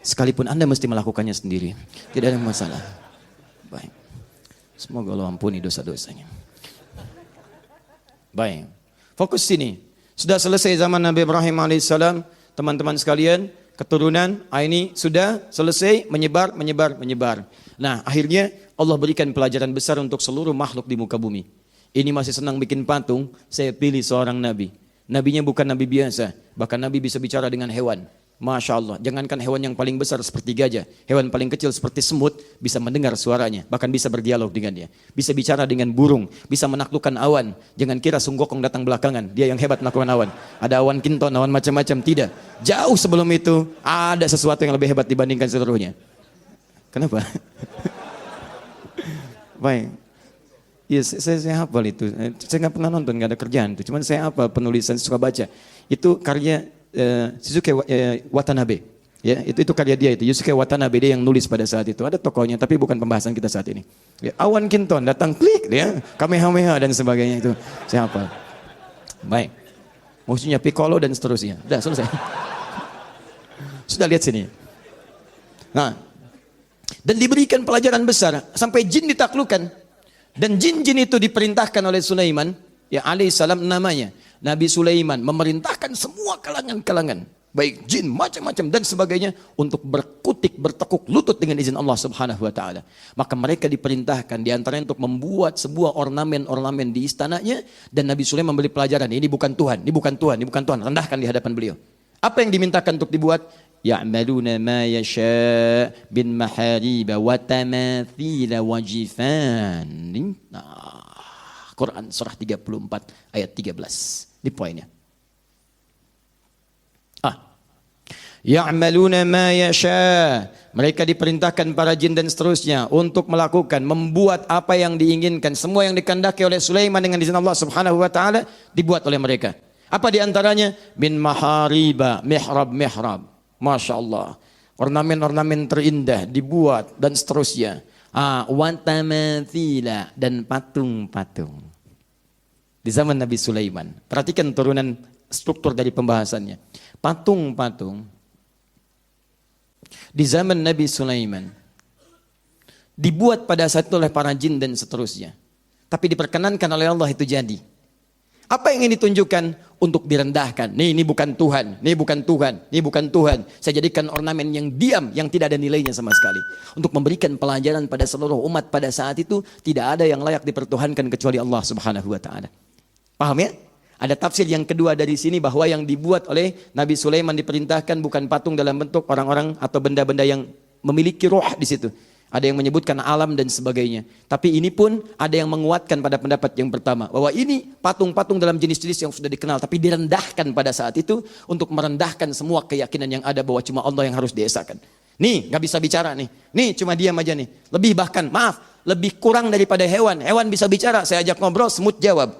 Sekalipun Anda mesti melakukannya sendiri, tidak ada masalah. Baik. Semoga Allah ampuni dosa-dosanya. Baik. Fokus sini. Sudah selesai zaman Nabi Ibrahim alaihissalam, teman-teman sekalian, keturunan ini sudah selesai menyebar. Nah, akhirnya Allah berikan pelajaran besar untuk seluruh makhluk di muka bumi. Ini masih senang bikin patung, saya pilih seorang nabi. Nabinya bukan nabi biasa, bahkan nabi bisa bicara dengan hewan. Masya Allah, jangankan hewan yang paling besar seperti gajah, hewan paling kecil seperti semut bisa mendengar suaranya, bahkan bisa berdialog dengan dia. Bisa bicara dengan burung, bisa menaklukkan awan. Jangan kira Sunggokong datang belakangan, dia yang hebat menaklukkan awan. Ada awan kinton, awan macam-macam, tidak. Jauh sebelum itu ada sesuatu yang lebih hebat dibandingkan seluruhnya. Kenapa? Baik. Ya, saya hafal itu. Saya nggak pernah nonton, nggak ada kerjaan itu. Cuman saya hafal penulisan, suka baca. Itu karya Yusuke Watanabe, ya itu karya dia itu. Yusuke Watanabe dia yang nulis pada saat itu. Ada tokohnya, tapi bukan pembahasan kita saat ini. Ya, awan kinton datang klik, ya kamehameha dan sebagainya itu. Saya hafal. Baik, musuhnya Piccolo dan seterusnya. Sudah selesai. Sudah lihat sini. Nah, dan diberikan pelajaran besar sampai jin ditaklukkan. Dan jin-jin itu diperintahkan oleh Sulaiman, ya alaihissalam namanya. Nabi Sulaiman memerintahkan semua kalangan-kalangan, baik jin, macam-macam dan sebagainya, untuk berkutik, bertekuk lutut dengan izin Allah Subhanahu Wa Taala. Maka mereka diperintahkan diantaranya untuk membuat sebuah ornamen-ornamen di istananya, dan Nabi Sulaiman memberi pelajaran, ini bukan Tuhan, ini bukan Tuhan, ini bukan Tuhan, rendahkan di hadapan beliau. Apa yang dimintakan untuk dibuat? Ya'maluna ma yasha' bin mahariba wa tamathila wa jifan. Quran surah 34 ayat 13. Ini poinnya. Ya'maluna ma yasha. Mereka diperintahkan para jin dan seterusnya untuk melakukan, membuat apa yang diinginkan. Semua yang dikehendaki oleh Sulaiman dengan izin Allah Subhanahu Wa Taala dibuat oleh mereka. Apa diantaranya? Bin mahariba, mihrab. Masya Allah. Ornamen-ornamen terindah dibuat dan seterusnya. Watamathila, dan patung-patung. Di zaman Nabi Sulaiman. Perhatikan turunan struktur dari pembahasannya. Patung-patung di zaman Nabi Sulaiman dibuat pada saat itu oleh para jin dan seterusnya. Tapi diperkenankan oleh Allah itu jadi. Apa yang ingin ditunjukkan? Untuk direndahkan. Ini bukan Tuhan, ini bukan Tuhan, ini bukan Tuhan. Saya jadikan ornamen yang diam, yang tidak ada nilainya sama sekali. Untuk memberikan pelajaran pada seluruh umat pada saat itu, tidak ada yang layak dipertuhankan kecuali Allah Subhanahu Wa Taala. Paham ya? Ada tafsir yang kedua dari sini, bahwa yang dibuat oleh Nabi Sulaiman diperintahkan bukan patung dalam bentuk orang-orang atau benda-benda yang memiliki roh di situ. Ada yang menyebutkan alam dan sebagainya. Tapi ini pun ada yang menguatkan pada pendapat yang pertama. Bahwa ini patung-patung dalam jenis-jenis yang sudah dikenal. Tapi direndahkan pada saat itu untuk merendahkan semua keyakinan yang ada bahwa cuma Allah yang harus diesakan. Nih, gak bisa bicara nih. Nih, cuma diam aja nih. Lebih bahkan, maaf, lebih kurang daripada hewan. Hewan bisa bicara, saya ajak ngobrol, semut jawab.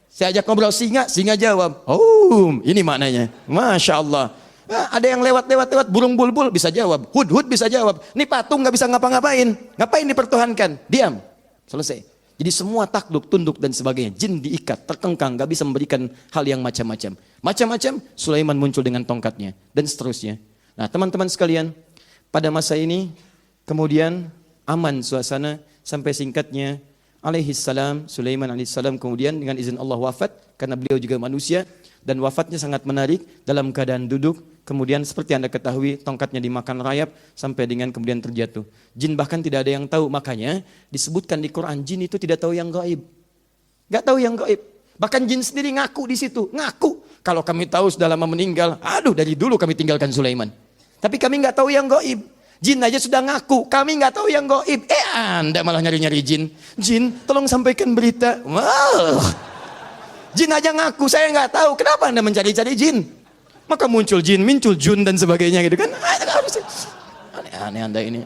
Saya ajak ngobrol singa, singa jawab. Oh, ini maknanya. Masya Allah. Nah, ada yang lewat burung bulbul bisa jawab, hud bisa jawab. Ini patung nggak bisa ngapa-ngapain, ngapain dipertuhankan? Diam, selesai. Jadi semua takluk, tunduk dan sebagainya. Jin diikat, terkengkang, nggak bisa memberikan hal yang macam-macam. Macam-macam. Sulaiman muncul dengan tongkatnya dan seterusnya. Nah, teman-teman sekalian, pada masa ini kemudian aman suasana sampai singkatnya alaihissalam, Sulaiman alaihissalam kemudian dengan izin Allah wafat karena beliau juga manusia. Dan wafatnya sangat menarik dalam keadaan duduk. Kemudian seperti Anda ketahui tongkatnya dimakan rayap sampai dengan kemudian terjatuh. Jin bahkan tidak ada yang tahu. Makanya disebutkan di Quran jin itu tidak tahu yang gaib. Gak tahu yang gaib. Bahkan jin sendiri ngaku di situ. Ngaku. Kalau kami tahu sudah lama meninggal. Aduh dari dulu kami tinggalkan Sulaiman. Tapi kami gak tahu yang gaib. Jin aja sudah ngaku. Kami gak tahu yang gaib. Anda malah nyari-nyari jin. Jin tolong sampaikan berita. Wow. Jin aja ngaku, saya nggak tahu. Kenapa Anda mencari-cari jin? Maka muncul jin, muncul jun dan sebagainya gitu kan. Aneh-aneh Anda ini.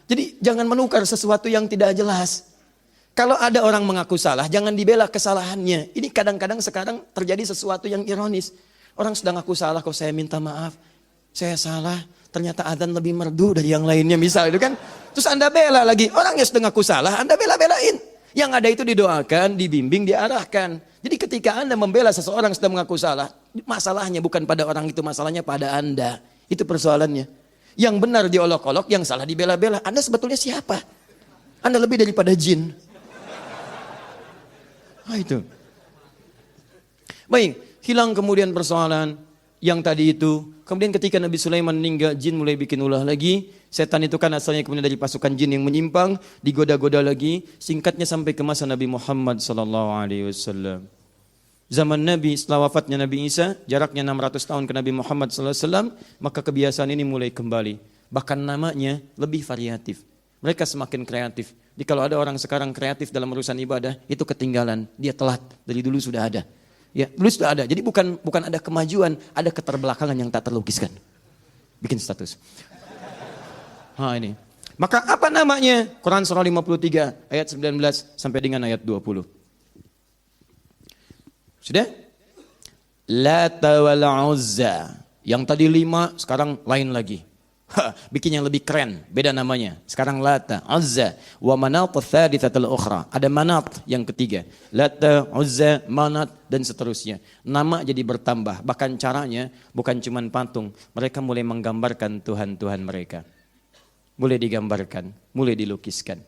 Jadi jangan menukar sesuatu yang tidak jelas. Kalau ada orang mengaku salah, jangan dibela kesalahannya. Ini kadang-kadang sekarang terjadi sesuatu yang ironis. Orang sedang ngaku salah, kok saya minta maaf. Saya salah, ternyata adzan lebih merdu dari yang lainnya misal itu kan. Terus Anda bela lagi, orang yang sedang ngaku salah, Anda bela-belain. Yang ada itu didoakan, dibimbing, diarahkan. Jadi ketika Anda membela seseorang sedang mengaku salah, masalahnya bukan pada orang itu, masalahnya pada Anda. Itu persoalannya. Yang benar diolok-olok, yang salah dibela-bela. Anda sebetulnya siapa? Anda lebih daripada jin. Nah itu. Baik, hilang kemudian persoalan yang tadi itu. Kemudian ketika Nabi Sulaiman meninggal, jin mulai bikin ulah lagi. Setan itu kan asalnya kemudian dari pasukan jin yang menyimpang, digoda-goda lagi. Singkatnya sampai ke masa Nabi Muhammad SAW. Zaman Nabi, setelah wafatnya Nabi Isa, jaraknya 600 tahun ke Nabi Muhammad SAW, maka kebiasaan ini mulai kembali. Bahkan namanya lebih variatif. Mereka semakin kreatif. Jadi kalau ada orang sekarang kreatif dalam urusan ibadah, itu ketinggalan. Dia telat, dari dulu sudah ada. Ya, dulu sudah ada. Jadi bukan ada kemajuan, ada keterbelakangan yang tak terlukiskan. Bikin status. Nah ini. Maka apa namanya? Quran surah 53 ayat 19 sampai dengan ayat 20. Sudah? Lata wal Uzza. Yang tadi 5 sekarang lain lagi. Bikin yang lebih keren, beda namanya. Sekarang Lata, Uzza, wa Manat tsalitsatul ukhra. Ada Manat yang ketiga. Lata, Uzza, Manat dan seterusnya. Nama jadi bertambah. Bahkan caranya bukan cuma patung. Mereka mulai menggambarkan Tuhan-Tuhan mereka. Mulai digambarkan, mulai dilukiskan.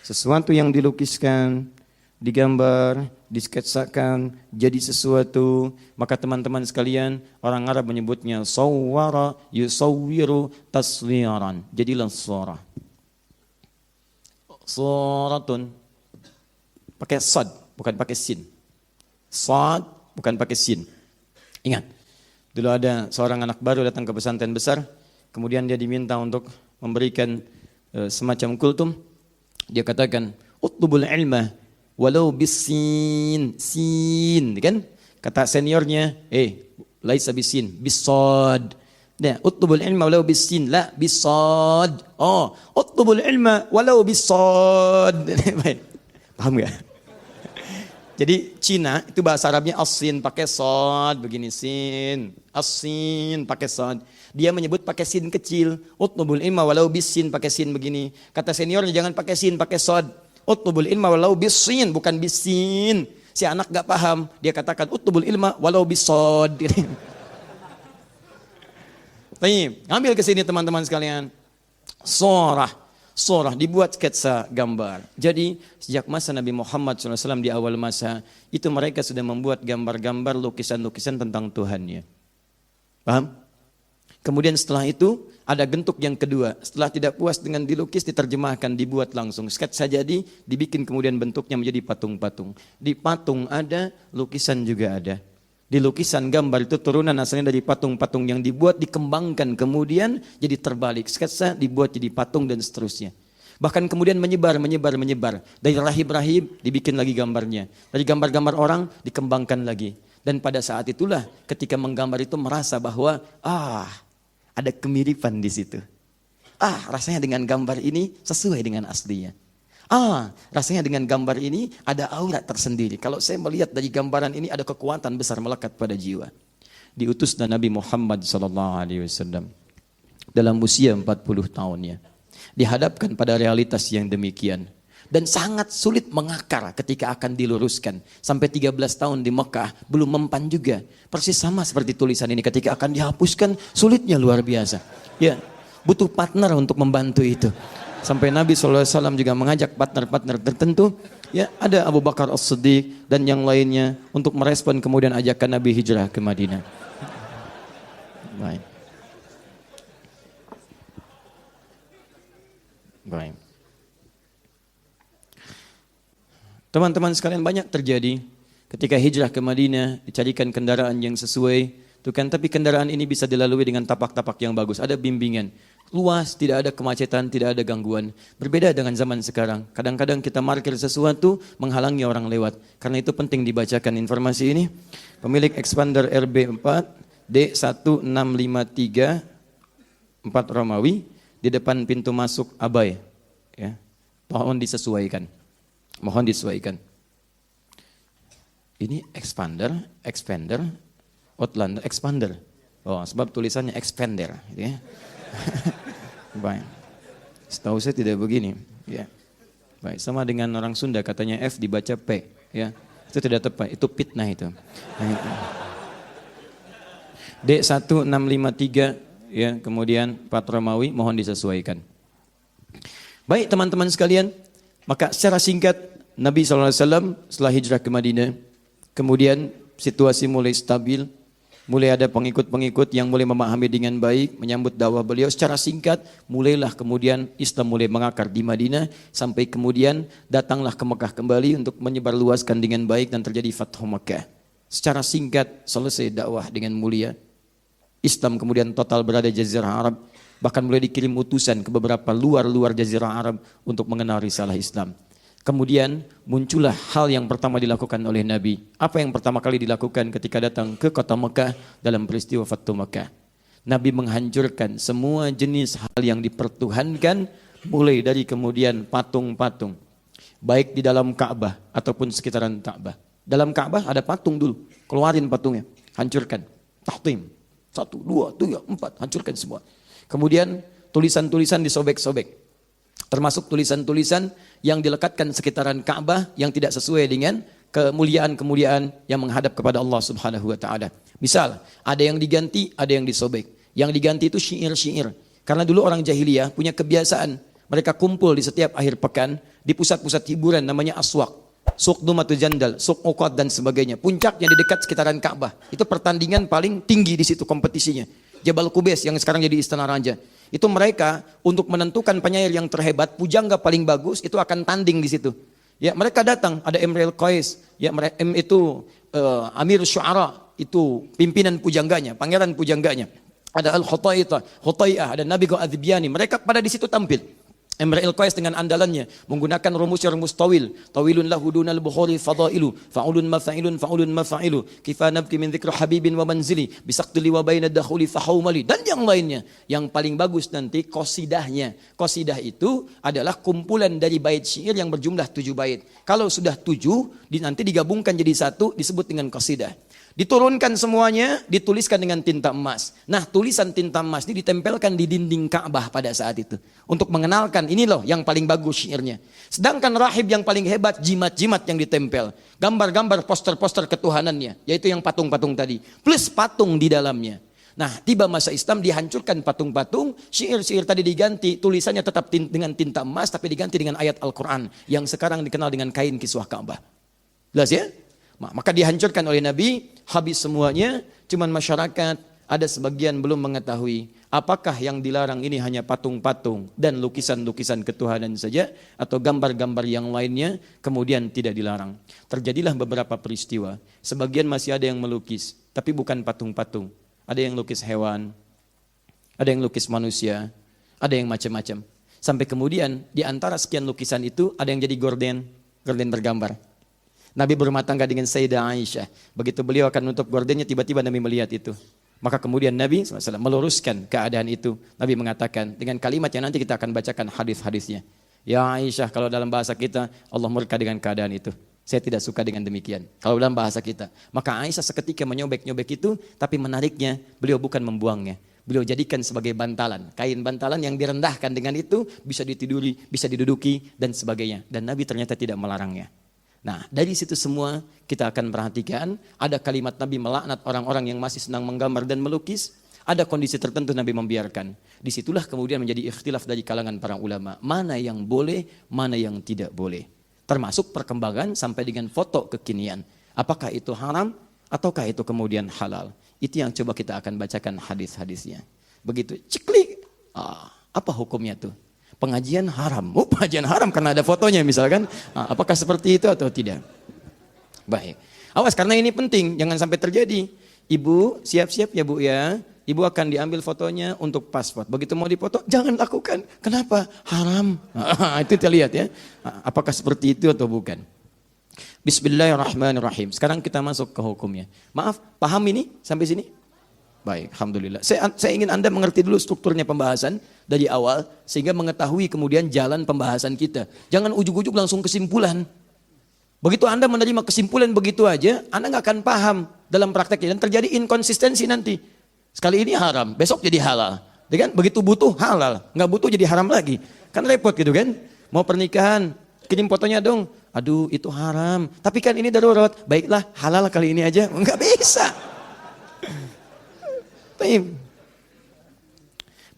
Sesuatu yang dilukiskan, digambar, disketsakan, jadi sesuatu. Maka teman-teman sekalian, orang Arab menyebutnya sawwara yusawwiru taswiran. Jadilah surah. Suratun. Pakai sad, bukan pakai sin. Sad, bukan pakai sin. Ingat, dulu ada seorang anak baru datang ke pesantren besar, kemudian dia diminta untuk memberikan semacam kultum. Dia katakan, utlubul ilma walau bisin, sin, kan? Kata seniornya, laisa bisin, bisad. Nah, utlubul ilma walau bisin, la bisad. Oh, utlubul ilma walau bisad. Paham enggak? Jadi Cina itu bahasa Arabnya as-sin pakai sad, begini sin, as-sin pakai sad. Dia menyebut pakai sin kecil. Utlubul ilma walau bisin pakai sin begini. Kata seniornya jangan pakai sin, pakai sad. Utlubul ilma walau bisin, bukan bisin. Si anak gak paham. Dia katakan utlubul ilma walau bisad. Baik, ambil ke sini teman-teman sekalian. Surah dibuat sketsa gambar. Jadi sejak masa Nabi Muhammad SAW di awal masa itu mereka sudah membuat gambar-gambar, lukisan-lukisan tentang Tuhannya. Paham? Kemudian setelah itu ada bentuk yang kedua. Setelah tidak puas dengan dilukis, diterjemahkan, dibuat langsung. Sketsa jadi, dibikin kemudian bentuknya menjadi patung-patung. Di patung ada, lukisan juga ada. Di lukisan gambar itu turunan asalnya dari patung-patung yang dibuat, dikembangkan, kemudian jadi terbalik. Sketsa dibuat jadi patung dan seterusnya. Bahkan kemudian menyebar. Dari rahib-rahib dibikin lagi gambarnya. Dari gambar-gambar orang dikembangkan lagi. Dan pada saat itulah ketika menggambar itu merasa bahwa ada kemiripan di situ. Rasanya dengan gambar ini sesuai dengan aslinya. Rasanya dengan gambar ini ada aura tersendiri. Kalau saya melihat dari gambaran ini ada kekuatan besar melekat pada jiwa. Diutusnya Nabi Muhammad SAW dalam usia 40 tahunnya. Dihadapkan pada realitas yang demikian. Dan sangat sulit mengakar ketika akan diluruskan. Sampai 13 tahun di Mekah belum mempan juga. Persis sama seperti tulisan ini ketika akan dihapuskan, sulitnya luar biasa. Ya, butuh partner untuk membantu itu. Sampai Nabi SAW juga mengajak partner-partner tertentu. Ya, ada Abu Bakar As-Siddiq dan yang lainnya untuk merespon kemudian ajakan Nabi hijrah ke Madinah. Baik. Teman-teman sekalian, banyak terjadi ketika hijrah ke Madinah, dicarikan kendaraan yang sesuai. Tapi kendaraan ini bisa dilalui dengan tapak-tapak yang bagus. Ada bimbingan. Luas, tidak ada kemacetan, tidak ada gangguan. Berbeda dengan zaman sekarang. Kadang-kadang kita parkir sesuatu, menghalangi orang lewat. Karena itu penting dibacakan informasi ini. Pemilik Expander RB4 D1653 4 Romawi di depan pintu masuk Abai. Ya. Mohon disesuaikan. Ini Expander, Outlander, Expander. Sebab tulisannya Expander. Ya. Baik. Setahu saya tidak begini. Ya. Baik, sama dengan orang Sunda katanya F dibaca P. Ya. Itu tidak tepat, itu fitnah itu. D1653 ya, kemudian 4 Romawi, mohon disesuaikan. Baik teman-teman sekalian, maka secara singkat Nabi SAW setelah hijrah ke Madinah, kemudian situasi mulai stabil, mulai ada pengikut-pengikut yang mulai memahami dengan baik, menyambut dakwah beliau. Secara singkat, mulailah kemudian Islam mulai mengakar di Madinah, sampai kemudian datanglah ke Mekah kembali untuk menyebarluaskan dengan baik dan terjadi Fathu Mekah. Secara singkat, selesai dakwah dengan mulia. Islam kemudian total berada di Jazirah Arab, bahkan mulai dikirim utusan ke beberapa luar Jazirah Arab untuk mengenal risalah Islam. Kemudian muncullah hal yang pertama dilakukan oleh Nabi. Apa yang pertama kali dilakukan ketika datang ke kota Mekah dalam peristiwa Fathu Mekah? Nabi menghancurkan semua jenis hal yang dipertuhankan, mulai dari kemudian patung-patung, baik di dalam Ka'bah ataupun sekitaran Ka'bah. Dalam Ka'bah ada patung dulu, keluarin patungnya, hancurkan, tahtim, 1, 2, 3, 4, hancurkan semua. Kemudian tulisan-tulisan disobek-sobek. Termasuk tulisan-tulisan yang dilekatkan sekitaran Ka'bah yang tidak sesuai dengan kemuliaan-kemuliaan yang menghadap kepada Allah Subhanahu wa taala. Misal, ada yang diganti, ada yang disobek. Yang diganti itu syair-syair. Karena dulu orang jahiliyah punya kebiasaan, mereka kumpul di setiap akhir pekan di pusat-pusat hiburan namanya aswaq, suq Dumatul Jandal, suq Uqad dan sebagainya. Puncaknya di dekat sekitaran Ka'bah. Itu pertandingan paling tinggi di situ kompetisinya. Jabal Qubais yang sekarang jadi Istana Raja. Itu mereka untuk menentukan penyair yang terhebat, pujangga paling bagus itu akan tanding di situ. Ya, mereka datang, ada Imrul Qais, ya itu Amir Syu'ara, itu pimpinan pujangganya, pangeran pujangganya. Ada Al-Khutai'ah, ada Nabi Adhibiyani, mereka pada di situ tampil. Imrul Qais dengan andalannya menggunakan rumus tawil. Tawilun lahu dunal bukhari fadailu, fa'ulun mafailu, kifa nabki min dzikri habibin wa manzili, bisaqtili wa baina dakhuli fahaumali, dan yang lainnya. Yang paling bagus nanti qasidahnya. Qasidah itu adalah kumpulan dari bait syair yang berjumlah 7 bait. Kalau sudah 7, nanti digabungkan jadi 1, disebut dengan qasidah. Diturunkan semuanya, dituliskan dengan tinta emas. Nah, tulisan tinta emas ini ditempelkan di dinding Ka'bah pada saat itu. Untuk mengenalkan, ini loh yang paling bagus syairnya. Sedangkan rahib yang paling hebat, jimat-jimat yang ditempel. Gambar-gambar poster-poster ketuhanannya, yaitu yang patung-patung tadi. Plus patung di dalamnya. Nah, tiba masa Islam dihancurkan patung-patung, syair-syair tadi diganti, tulisannya tetap dengan tinta emas, tapi diganti dengan ayat Al-Quran, yang sekarang dikenal dengan kain kiswah Ka'bah. Jelas ya? Maka dihancurkan oleh Nabi, habis semuanya, cuman masyarakat ada sebagian belum mengetahui Apakah yang dilarang ini hanya patung-patung dan lukisan-lukisan ketuhanan saja, atau gambar-gambar yang lainnya kemudian tidak dilarang? Terjadilah beberapa peristiwa. Sebagian masih ada yang melukis, tapi bukan patung-patung. Ada yang lukis hewan, ada yang lukis manusia, ada yang macam-macam. Sampai kemudian di antara sekian lukisan itu ada yang jadi gorden bergambar. Nabi berumah tangga dengan Sayyidah Aisyah. Begitu beliau akan menutup gordennya, tiba-tiba Nabi melihat itu. Maka kemudian Nabi SAW meluruskan keadaan itu. Nabi mengatakan dengan kalimat yang nanti kita akan bacakan hadis-hadisnya. Ya Aisyah, kalau dalam bahasa kita, Allah murka dengan keadaan itu. Saya tidak suka dengan demikian. Kalau dalam bahasa kita. Maka Aisyah seketika menyobek-nyobek itu, tapi menariknya, beliau bukan membuangnya. Beliau jadikan sebagai bantalan. Kain bantalan yang direndahkan dengan itu, bisa ditiduri, bisa diduduki, dan sebagainya. Dan Nabi ternyata tidak melarangnya. Nah, dari situ semua kita akan perhatikan ada kalimat Nabi melaknat orang-orang yang masih senang menggambar dan melukis. Ada kondisi tertentu Nabi membiarkan. Disitulah kemudian menjadi ikhtilaf dari kalangan para ulama. Mana yang boleh, mana yang tidak boleh. Termasuk perkembangan sampai dengan foto kekinian. Apakah itu haram ataukah itu kemudian halal. Itu yang coba kita akan bacakan hadis-hadisnya. Begitu ciklik. Apa hukumnya tuh? Pengajian haram. Pengajian haram karena ada fotonya misalkan. Apakah seperti itu atau tidak? Baik. Awas karena ini penting. Jangan sampai terjadi. Ibu siap-siap ya Bu ya. Ibu akan diambil fotonya untuk paspor. Begitu mau dipoto, jangan lakukan. Kenapa? Haram. Itu kita lihat ya. Apakah seperti itu atau bukan? Bismillahirrahmanirrahim. Sekarang kita masuk ke hukumnya. Maaf, paham ini sampai sini? Baik, alhamdulillah. Saya ingin Anda mengerti dulu strukturnya pembahasan dari awal sehingga mengetahui kemudian jalan pembahasan kita. Jangan ujuk-ujuk langsung kesimpulan. Begitu Anda menerima kesimpulan begitu aja, Anda nggak akan paham dalam prakteknya dan terjadi inkonsistensi nanti. Sekali ini haram, besok jadi halal. Kan? Begitu butuh halal, nggak butuh jadi haram lagi. Kan repot gitu kan? Mau pernikahan, kirim fotonya dong. Aduh, itu haram. Tapi kan ini darurat. Baiklah, halal kali ini aja. Nggak bisa.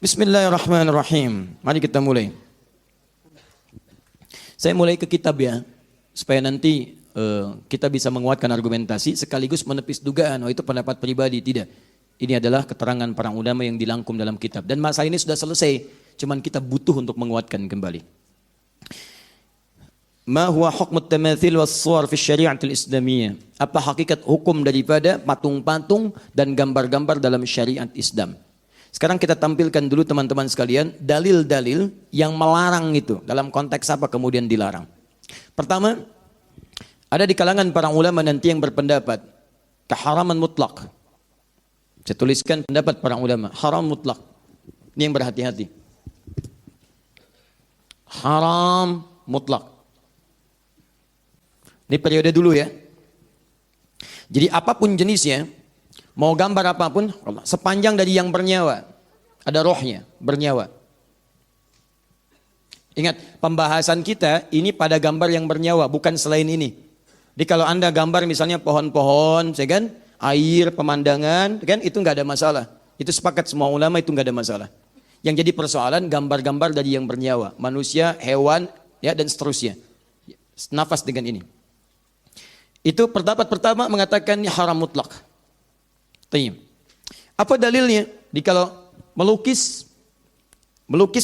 Bismillahirrahmanirrahim. Mari kita mulai. Saya mulai ke kitab ya, supaya nanti kita bisa menguatkan argumentasi sekaligus menepis dugaan. Oh itu pendapat pribadi, tidak. Ini adalah keterangan para ulama yang dilangkum dalam kitab. Dan masalah ini sudah selesai, cuman kita butuh untuk menguatkan kembali. Ma huwa hukmut tamathil was-suwar fi syari'atil islamiyah? Apa hakikat hukum daripada patung-patung dan gambar-gambar dalam syariat Islam? Sekarang kita tampilkan dulu teman-teman sekalian dalil-dalil yang melarang itu. Dalam konteks apa kemudian dilarang? Pertama, ada di kalangan para ulama nanti yang berpendapat keharaman mutlak. Saya tuliskan pendapat para ulama, haram mutlak. Ini yang berhati-hati. Haram mutlak. Ini periode dulu ya. Jadi apapun jenisnya, mau gambar apapun, sepanjang dari yang bernyawa, ada rohnya, bernyawa. Ingat, pembahasan kita ini pada gambar yang bernyawa, bukan selain ini. Jadi kalau Anda gambar misalnya pohon-pohon, kan, air, pemandangan, kan, itu nggak ada masalah. Itu sepakat semua ulama, itu nggak ada masalah. Yang jadi persoalan gambar-gambar dari yang bernyawa, manusia, hewan, ya dan seterusnya. Nafas dengan ini. Itu pendapat pertama mengatakan ini haram mutlak. Apa dalilnya? Kalau melukis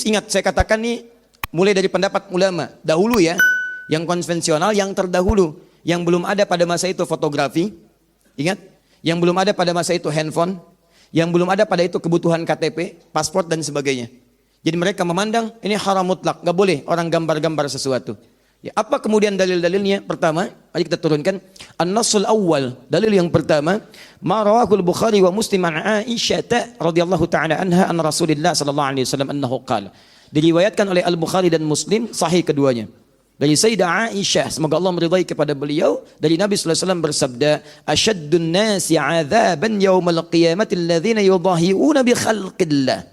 ingat saya katakan nih mulai dari pendapat ulama dahulu ya, yang konvensional, yang terdahulu, yang belum ada pada masa itu fotografi, ingat, yang belum ada pada masa itu handphone, yang belum ada pada itu kebutuhan KTP, paspor dan sebagainya. Jadi mereka memandang ini haram mutlak, nggak boleh orang gambar-gambar sesuatu. Ya, apa kemudian dalil-dalilnya? Pertama, mari kita turunkan. An-Nassul Awwal, dalil yang pertama, ma rawahul Bukhari wa Muslim an Aisyah radhiyallahu taala anha an Rasulillah sallallahu alaihi wasallam annahu qala. Diriwayatkan oleh Al-Bukhari dan Muslim, sahih keduanya. Dari Sayyidah Aisyah, semoga Allah meridai kepada beliau, dari Nabi sallallahu alaihi wasallam bersabda, "Ashaddun nasi 'adzaban yaumal qiyamati alladhina yudahiuna bi khalqillah."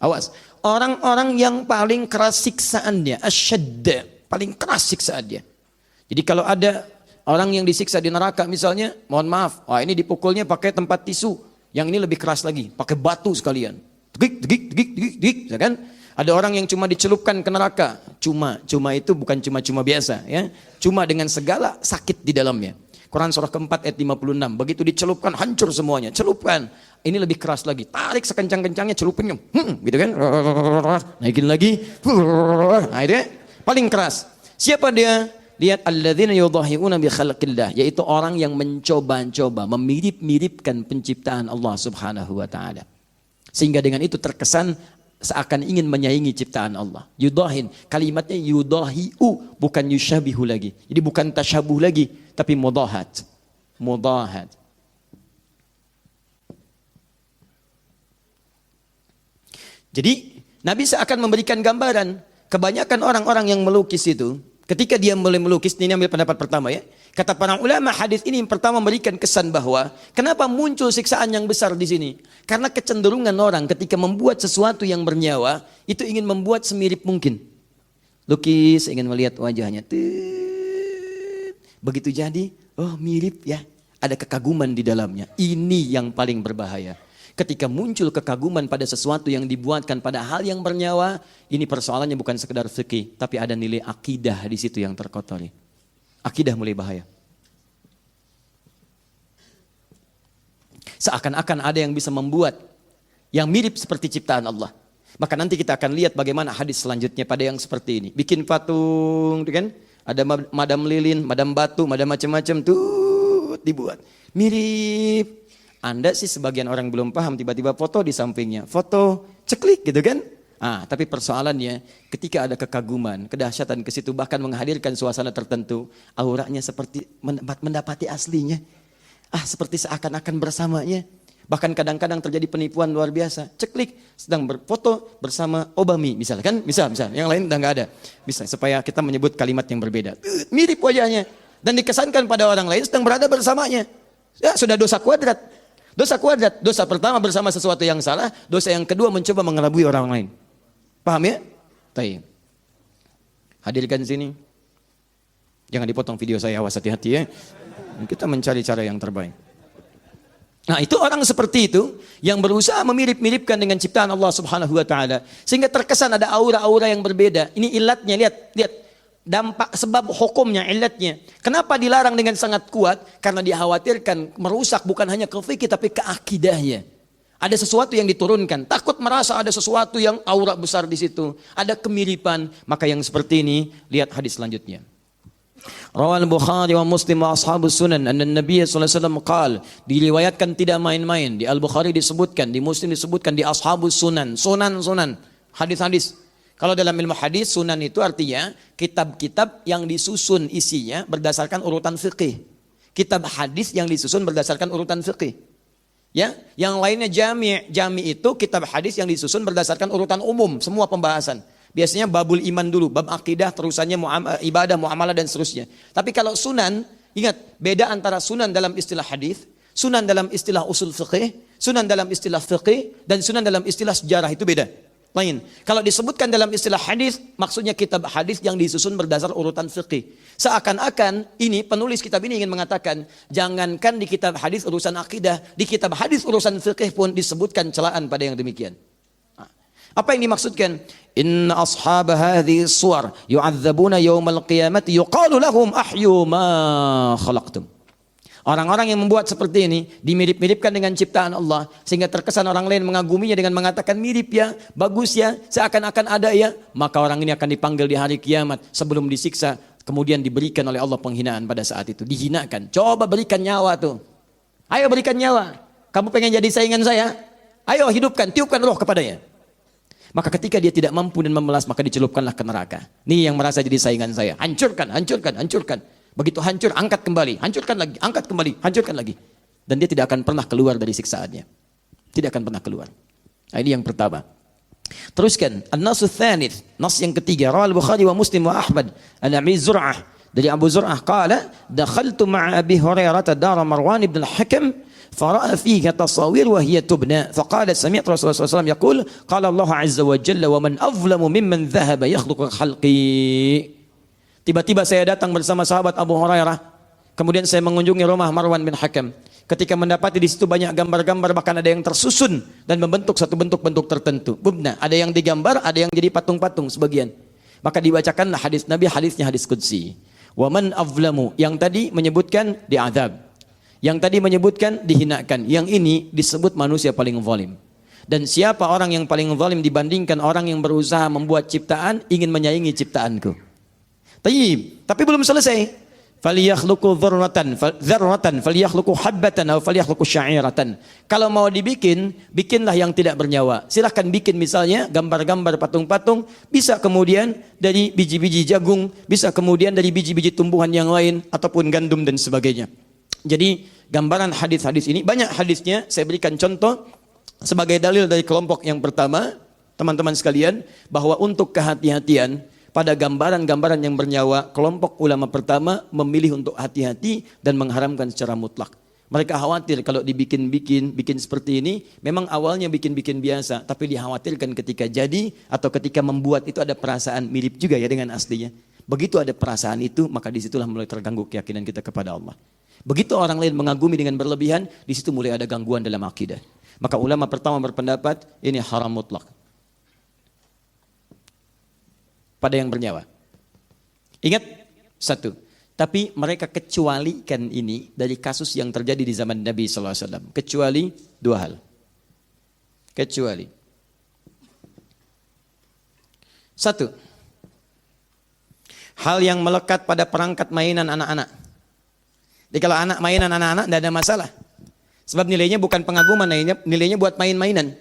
Awas, orang-orang yang paling keras siksaannya, asyadd, paling keras siksaan dia. Jadi kalau ada orang yang disiksa di neraka misalnya, mohon maaf, ini dipukulnya pakai tempat tisu, yang ini lebih keras lagi, pakai batu sekalian. Tegik, kan? Ada orang yang cuma dicelupkan ke neraka, cuma itu bukan cuma biasa, ya, cuma dengan segala sakit di dalamnya. Quran surah keempat ayat 56. Begitu dicelupkan hancur semuanya. Celupkan. Ini lebih keras lagi. Tarik sekencang-kencangnya, celupin. Gitu kan. Naikin lagi. Nah, itu ya. Paling keras. Siapa dia? Lihat alladzina yudahiuna bi khalqillah, yaitu orang yang mencoba-coba memirip-miripkan penciptaan Allah Subhanahu wa taala. Sehingga dengan itu terkesan seakan ingin menyaingi ciptaan Allah. Yudahin, kalimatnya yudahiu, bukan yushabihu lagi. Jadi bukan tasyabuh lagi, tapi mudahat. Mudahat. Jadi Nabi seakan memberikan gambaran. Kebanyakan orang-orang yang melukis itu, ketika dia mulai melukis, ini ambil pendapat pertama ya. Kata para ulama, hadis ini yang pertama memberikan kesan bahwa kenapa muncul siksaan yang besar di sini? Karena kecenderungan orang ketika membuat sesuatu yang bernyawa itu ingin membuat semirip mungkin. Lukis ingin melihat wajahnya. Begitu jadi, oh mirip ya. Ada kekaguman di dalamnya. Ini yang paling berbahaya. Ketika muncul kekaguman pada sesuatu yang dibuatkan pada hal yang bernyawa, ini persoalannya bukan sekedar fikih, tapi ada nilai akidah di situ yang terkotori. Akidah mulai bahaya. Seakan-akan ada yang bisa membuat yang mirip seperti ciptaan Allah. Maka nanti kita akan lihat bagaimana hadis selanjutnya pada yang seperti ini. Bikin patung, kan? Ada madam lilin, madam batu, madam macam-macam tuh dibuat. Mirip. Anda sih sebagian orang belum paham, tiba-tiba foto di sampingnya. Foto, ceklik gitu kan. Tapi persoalannya ketika ada kekaguman, kedahsyatan ke situ, bahkan menghadirkan suasana tertentu, auranya seperti mendapati aslinya. Seperti seakan-akan bersamanya. Bahkan kadang-kadang terjadi penipuan luar biasa. Ceklik, sedang berfoto bersama Obami misalkan. Misal, yang lain udah nggak ada. Bisa supaya kita menyebut kalimat yang berbeda. Mirip wajahnya. Dan dikesankan pada orang lain sedang berada bersamanya. Ya, sudah dosa kuadrat. Dosa kuadrat, dosa pertama bersama sesuatu yang salah, dosa yang kedua mencoba mengelabui orang lain. Paham ya? Baik. Hadirkan sini. Jangan dipotong video saya, awas hati-hati ya. Kita mencari cara yang terbaik. Nah, itu orang seperti itu yang berusaha memirip-miripkan dengan ciptaan Allah Subhanahu wa taala sehingga terkesan ada aura-aura yang berbeda. Ini ilatnya, lihat. Dampak sebab hukumnya, ilatnya. Kenapa dilarang dengan sangat kuat? Karena dikhawatirkan merusak bukan hanya ke fikih tapi ke akidahnya. Ada sesuatu yang diturunkan, takut merasa ada sesuatu yang aura besar di situ, ada kemiripan. Maka yang seperti ini, lihat hadis selanjutnya. Rawal Bukhari wa Muslim wa ashabus sunan anna Nabi sallallahu alaihi wasallam qala, diriwayatkan tidak main-main. Di Al-Bukhari disebutkan, di Muslim disebutkan, di ashabus sunan, sunan, hadis-hadis. Kalau dalam ilmu hadis, sunan itu artinya kitab-kitab yang disusun isinya berdasarkan urutan fikih. Kitab hadis yang disusun berdasarkan urutan fikih. Ya, yang lainnya jami'. Jami' itu kitab hadis yang disusun berdasarkan urutan umum, semua pembahasan. Biasanya babul iman dulu, bab akidah, terusannya ibadah, muamalah dan seterusnya. Tapi kalau sunan, ingat beda antara sunan dalam istilah hadis, sunan dalam istilah usul fikih, sunan dalam istilah fikih, dan sunan dalam istilah sejarah itu beda. Lain. Kalau disebutkan dalam istilah hadis, maksudnya kitab hadis yang disusun berdasar urutan fikih. Seakan-akan ini penulis kitab ini ingin mengatakan, jangankan di kitab hadis urusan akidah, di kitab hadis urusan fikih pun disebutkan celaan pada yang demikian. Apa yang dimaksudkan? Inna ashab hadhihi suwar yu'adzabuna yaumal qiyamati yuqalu lahum ahyu ma khalaqtum. Orang-orang yang membuat seperti ini dimirip-miripkan dengan ciptaan Allah sehingga terkesan orang lain mengaguminya dengan mengatakan mirip ya, bagus ya, seakan-akan ada ya, maka orang ini akan dipanggil di hari kiamat sebelum disiksa, kemudian diberikan oleh Allah penghinaan pada saat itu, dihinakan. Coba berikan nyawa tuh. Ayo berikan nyawa. Kamu pengen jadi saingan saya? Ayo hidupkan, tiupkan roh kepadanya. Maka ketika dia tidak mampu dan memelas, maka dicelupkanlah ke neraka. Nih yang merasa jadi saingan saya. Hancurkan. Begitu hancur, angkat kembali, hancurkan lagi, angkat kembali, hancurkan lagi. Dan dia tidak akan pernah keluar dari siksaannya. Tidak akan pernah keluar. Nah, ini yang pertama. Teruskan, an-nasu tsanits, nas yang ketiga, rawal Bukhari wa Muslim wa Ahmad, an Abi Zur'ah, dari Abu Zur'ah qala, dakhaltu ma'a Abi Hurairah dar Marwan ibn al-Hakam, fara'a fiha tasawir wa hiya tubna, faqala sami'tu Rasulullah sallallahu alaihi wasallam yaqul, qala Allah azza wa jalla wa man azlamu mimman dhahaba yakhluqu khalqi. Tiba-tiba saya datang bersama sahabat Abu Hurairah. Kemudian saya mengunjungi rumah Marwan bin Hakam. Ketika mendapati di situ banyak gambar-gambar, bahkan ada yang tersusun dan membentuk satu bentuk-bentuk tertentu. Bubna, ada yang digambar, ada yang jadi patung-patung sebagian. Maka dibacakanlah hadis Nabi, hadisnya hadis qudsi. Wa man azlamu, yang tadi menyebutkan diazab. Yang tadi menyebutkan dihinakan. Yang ini disebut manusia paling zalim. Dan siapa orang yang paling zalim dibandingkan orang yang berusaha membuat ciptaan, ingin menyaingi ciptaanku. Tapi belum selesai. Falyakhluqu dzarratan falyakhluqu habbatan aw falyakhluqu sya'iratan. Kalau mau dibikin, bikinlah yang tidak bernyawa. Silahkan bikin misalnya gambar-gambar patung-patung, bisa kemudian dari biji-biji jagung, bisa kemudian dari biji-biji tumbuhan yang lain ataupun gandum dan sebagainya. Jadi gambaran hadis-hadis ini banyak hadisnya, saya berikan contoh sebagai dalil dari kelompok yang pertama, teman-teman sekalian, bahwa untuk kehati-hatian pada gambaran-gambaran yang bernyawa, kelompok ulama pertama memilih untuk hati-hati dan mengharamkan secara mutlak. Mereka khawatir kalau bikin seperti ini, memang awalnya bikin biasa, tapi dikhawatirkan ketika jadi atau ketika membuat itu ada perasaan mirip juga ya dengan aslinya. Begitu ada perasaan itu, maka disitulah mulai terganggu keyakinan kita kepada Allah. Begitu orang lain mengagumi dengan berlebihan, di situ mulai ada gangguan dalam akidah. Maka ulama pertama berpendapat ini haram mutlak pada yang bernyawa. Ingat satu, tapi mereka kecualikan ini dari kasus yang terjadi di zaman Nabi sallallahu alaihi wasallam. Kecuali dua hal. Kecuali satu, hal yang melekat pada perangkat mainan anak-anak. Jadi kalau mainan anak-anak tidak ada masalah. Sebab nilainya bukan pengaguman, nilainya buat main-mainan.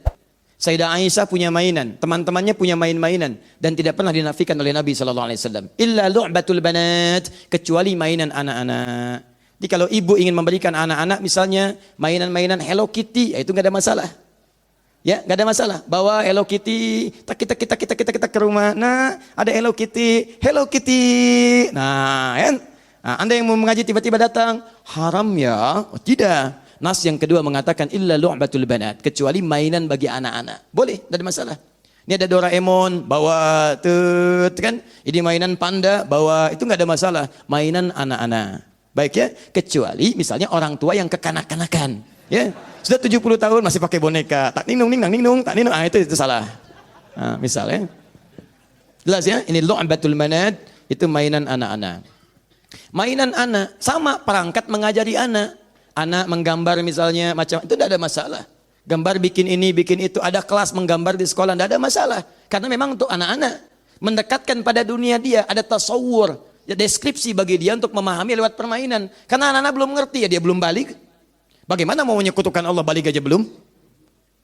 Sayyidah Aisyah punya mainan, teman-temannya punya main-mainan dan tidak pernah dinafikan oleh Nabi sallallahu alaihi wasallam. Illa lu'batul banat, kecuali mainan anak-anak. Jadi kalau ibu ingin memberikan anak-anak misalnya mainan-mainan Hello Kitty, ya itu enggak ada masalah. Ya, enggak ada masalah. Bawa Hello Kitty, kita ke rumah. Nah, ada Hello Kitty. Hello Kitty. Nah, kan? Nah, Anda yang mau mengaji tiba-tiba datang, haram ya? Oh, tidak. Nas yang kedua mengatakan illa lu'batul banat, kecuali mainan bagi anak-anak. Boleh, tidak ada masalah. Ini ada Doraemon, bawa kan? Ini mainan panda, bawa, itu enggak ada masalah. Mainan anak-anak. Baik ya, kecuali misalnya orang tua yang kekanak-kanakan, ya. Sudah 70 tahun masih pakai boneka, tak ninung, tak ninung, itu salah. Nah, misalnya. Jelas ya, ini lu'batul banat, itu mainan anak-anak. Mainan anak sama perangkat mengajari anak. Anak menggambar misalnya macam itu tidak ada masalah. Gambar bikin ini, bikin itu, ada kelas menggambar di sekolah tidak ada masalah. Karena memang untuk anak-anak mendekatkan pada dunia dia, ada tasawur, ya, deskripsi bagi dia untuk memahami lewat permainan. Karena anak-anak belum ngerti ya, dia belum balik. Bagaimana mau menyekutukan Allah, balik aja belum?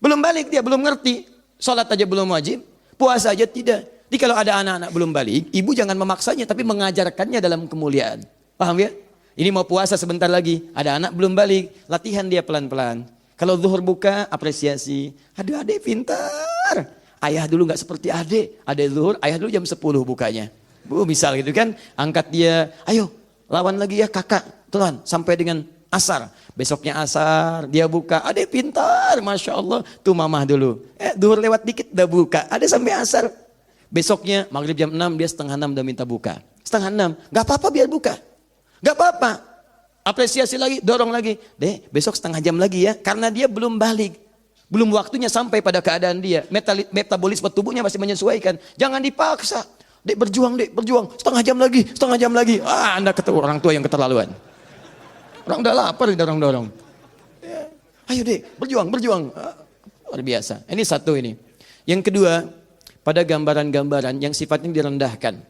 Belum balik, dia belum ngerti. Salat aja belum wajib, puasa aja tidak. Jadi kalau ada anak-anak belum balik, ibu jangan memaksanya tapi mengajarkannya dalam kemuliaan. Paham ya? Ini mau puasa sebentar lagi, ada anak belum balik, latihan dia pelan-pelan. Kalau zuhur buka, apresiasi. Aduh adek pintar. Ayah dulu nggak seperti adek. Adek zuhur, ayah dulu jam 10 bukanya. Bu, misal gitu kan, angkat dia, ayo lawan lagi ya kakak, tuan, sampai dengan asar. Besoknya asar, dia buka, adek pintar, Masya Allah. Tuh mamah dulu, zuhur lewat dikit udah buka, adek sampai asar. Besoknya maghrib jam 6, dia setengah 6 udah minta buka. Setengah 6, nggak apa-apa biar buka. Gak apa-apa, apresiasi lagi, dorong lagi. Dek, besok setengah jam lagi ya, karena dia belum balik. Belum waktunya sampai pada keadaan dia. Metabolisme tubuhnya masih menyesuaikan. Jangan dipaksa. Dek, berjuang, setengah jam lagi. Ah, Anda ketemu orang tua yang keterlaluan. Orang udah lapar, dorong-dorong. Ya. Ayo dek, berjuang. Luar biasa. Ini satu ini. Yang kedua, pada gambaran-gambaran yang sifatnya direndahkan.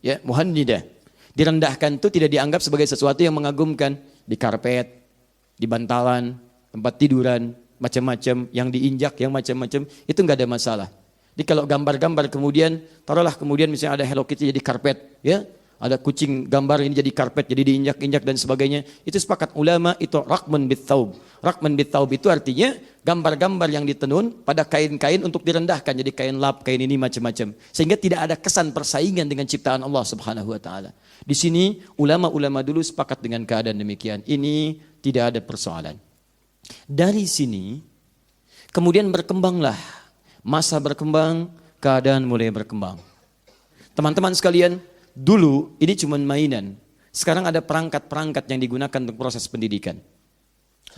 Ya, muhannidah. Direndahkan itu tidak dianggap sebagai sesuatu yang mengagumkan. Di karpet, di bantalan, tempat tiduran, macam-macam, yang diinjak, yang macam-macam, itu enggak ada masalah. Jadi kalau gambar-gambar kemudian, taruhlah kemudian misalnya ada Hello Kitty jadi karpet, ya, ada kucing gambar ini jadi karpet, jadi diinjak-injak dan sebagainya, itu sepakat ulama itu rakman bit-thaub. Rakman bit-thaub itu artinya gambar-gambar yang ditenun pada kain-kain untuk direndahkan, jadi kain lap, kain ini macam-macam, sehingga tidak ada kesan persaingan dengan ciptaan Allah Subhanahu wa taala. Di sini ulama-ulama dulu sepakat dengan keadaan demikian. Ini tidak ada persoalan. Dari sini kemudian berkembanglah, masa berkembang, keadaan mulai berkembang. Teman-teman sekalian, dulu ini cuma mainan. Sekarang ada perangkat-perangkat yang digunakan untuk proses pendidikan.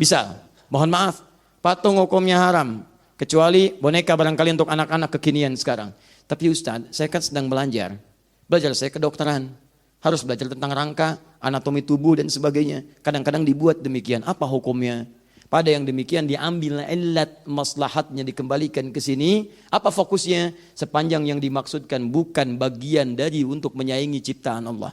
Bisa, mohon maaf, patung hukumnya haram, kecuali boneka barangkali untuk anak-anak kekinian sekarang. Tapi Ustaz, saya kan sedang belajar saya kedokteran. harus belajar tentang rangka, anatomi tubuh dan sebagainya. Kadang-kadang dibuat demikian. Apa hukumnya? Pada yang demikian diambil illat maslahatnya dikembalikan ke sini. Apa fokusnya? Sepanjang yang dimaksudkan bukan bagian dari untuk menyaingi ciptaan Allah,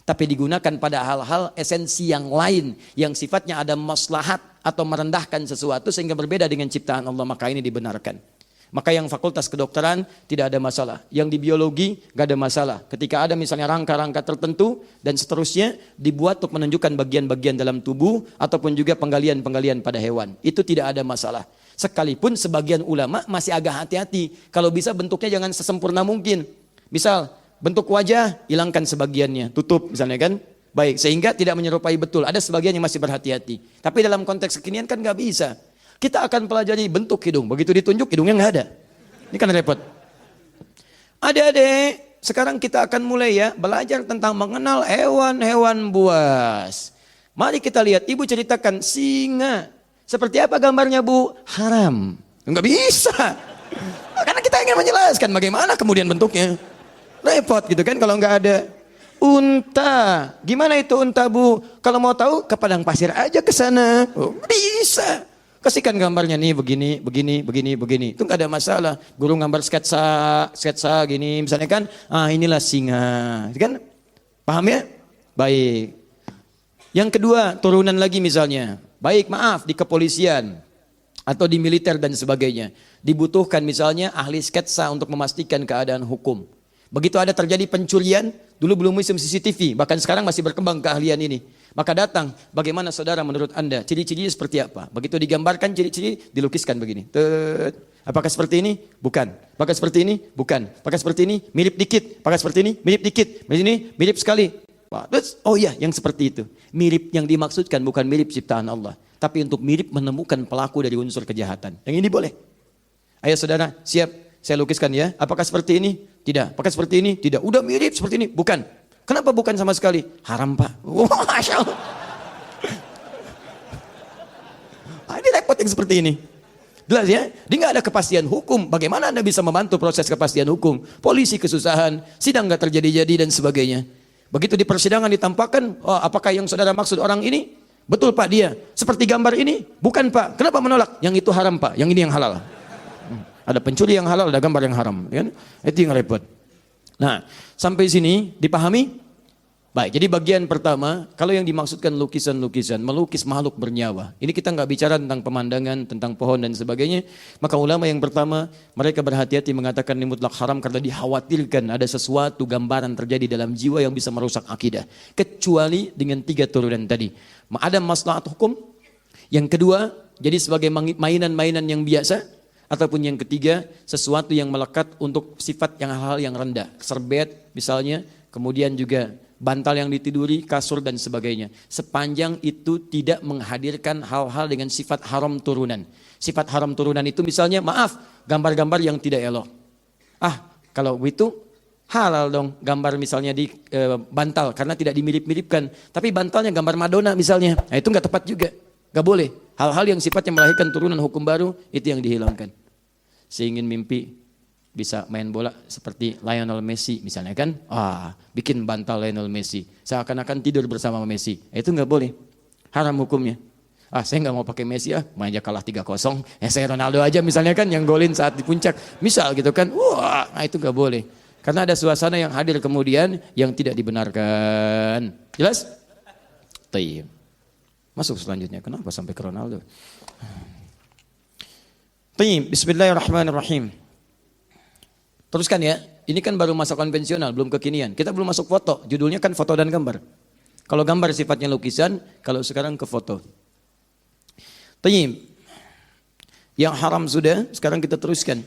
tapi digunakan pada hal-hal esensi yang lain yang sifatnya ada maslahat atau merendahkan sesuatu sehingga berbeda dengan ciptaan Allah, maka ini dibenarkan. Maka yang fakultas kedokteran tidak ada masalah, yang di biologi gak ada masalah. Ketika ada misalnya rangka-rangka tertentu dan seterusnya dibuat untuk menunjukkan bagian-bagian dalam tubuh ataupun juga penggalian-penggalian pada hewan, itu tidak ada masalah. Sekalipun sebagian ulama masih agak hati-hati, kalau bisa bentuknya jangan sesempurna mungkin. Misal bentuk wajah hilangkan sebagiannya, tutup misalnya kan, baik, sehingga tidak menyerupai betul. Ada sebagian yang masih berhati-hati, tapi dalam konteks kekinian kan gak bisa. Kita akan pelajari bentuk hidung. Begitu ditunjuk hidungnya nggak ada. Ini kan repot. Adik-adik, sekarang kita akan mulai ya belajar tentang mengenal hewan-hewan buas. Mari kita lihat, ibu ceritakan singa. Seperti apa gambarnya bu? Haram. Nggak bisa. Karena kita ingin menjelaskan bagaimana kemudian bentuknya. Repot gitu kan kalau nggak ada. Unta. Gimana itu unta bu? Kalau mau tahu ke padang pasir aja ke sana. Oh, bisa. Kasihkan gambarnya nih begini. Itu nggak ada masalah. Guru gambar sketsa gini misalnya kan. Inilah singa. Kan? Paham ya? Baik. Yang kedua, turunan lagi misalnya. Baik, maaf di kepolisian atau di militer dan sebagainya. Dibutuhkan misalnya ahli sketsa untuk memastikan keadaan hukum. Begitu ada terjadi pencurian, dulu belum musim CCTV, bahkan sekarang masih berkembang keahlian ini. Maka datang, bagaimana saudara menurut Anda? Ciri-cirinya seperti apa? Begitu digambarkan ciri-ciri, dilukiskan begini. Apakah seperti ini? Bukan. Apakah seperti ini? Bukan. Apakah seperti ini? Mirip dikit. Apakah seperti ini? Mirip dikit. Ini mirip sekali. Oh iya, yang seperti itu. Mirip yang dimaksudkan bukan mirip ciptaan Allah, tapi untuk mirip menemukan pelaku dari unsur kejahatan. Yang ini boleh. Ayo saudara, siap. Saya lukiskan ya. Apakah seperti ini? Tidak. Apakah seperti ini? Tidak. Udah mirip seperti ini? Bukan. Kenapa bukan sama sekali? Haram pak. Masya Allah. Ini repot yang seperti ini. Jelas ya? Dia nggak ada kepastian hukum. Bagaimana Anda bisa membantu proses kepastian hukum? Polisi kesusahan, sidang nggak terjadi-jadi dan sebagainya. Begitu di persidangan ditampakkan, oh, apakah yang saudara maksud orang ini? Betul pak dia. Seperti gambar ini? Bukan pak. Kenapa menolak? Yang itu haram pak. Yang ini yang halal. Ada pencuri yang halal, ada gambar yang haram. Kan? Itu yang repot. Nah, sampai sini dipahami? Baik, jadi bagian pertama, kalau yang dimaksudkan lukisan-lukisan, melukis makhluk bernyawa. Ini kita nggak bicara tentang pemandangan, tentang pohon dan sebagainya. Maka ulama yang pertama, mereka berhati-hati mengatakan ini mutlak haram karena dikhawatirkan ada sesuatu gambaran terjadi dalam jiwa yang bisa merusak akidah. Kecuali dengan 3 turunan tadi. Ada maslahat hukum. Yang kedua, jadi sebagai mainan-mainan yang biasa. Ataupun yang ketiga, sesuatu yang melekat untuk sifat yang hal-hal yang rendah. Serbet misalnya, kemudian juga bantal yang ditiduri, kasur dan sebagainya. Sepanjang itu tidak menghadirkan hal-hal dengan sifat haram turunan. Sifat haram turunan itu misalnya, maaf, gambar-gambar yang tidak elok. Kalau itu halal dong gambar misalnya di bantal, karena tidak dimirip-miripkan. Tapi bantalnya gambar Madonna misalnya, nah, itu nggak tepat juga. Gak boleh. Hal-hal yang sifatnya melahirkan turunan hukum baru, itu yang dihilangkan. Saya ingin mimpi bisa main bola seperti Lionel Messi misalnya kan. Bikin bantal Lionel Messi. Seakan-akan tidur bersama Messi. Itu gak boleh. Haram hukumnya. Saya gak mau pakai Messi main aja kalah 3-0. Saya Ronaldo aja misalnya kan yang golin saat di puncak. Misal gitu kan. Itu gak boleh. Karena ada suasana yang hadir kemudian yang tidak dibenarkan. Jelas? Tayyib. Masuk selanjutnya. Kenapa sampai ke Ronaldo? Bismillahirrahmanirrahim. Teruskan ya. Ini kan baru masa konvensional, belum kekinian. Kita belum masuk foto. Judulnya kan foto dan gambar. Kalau gambar sifatnya lukisan, kalau sekarang ke foto. Yang haram sudah, sekarang kita teruskan.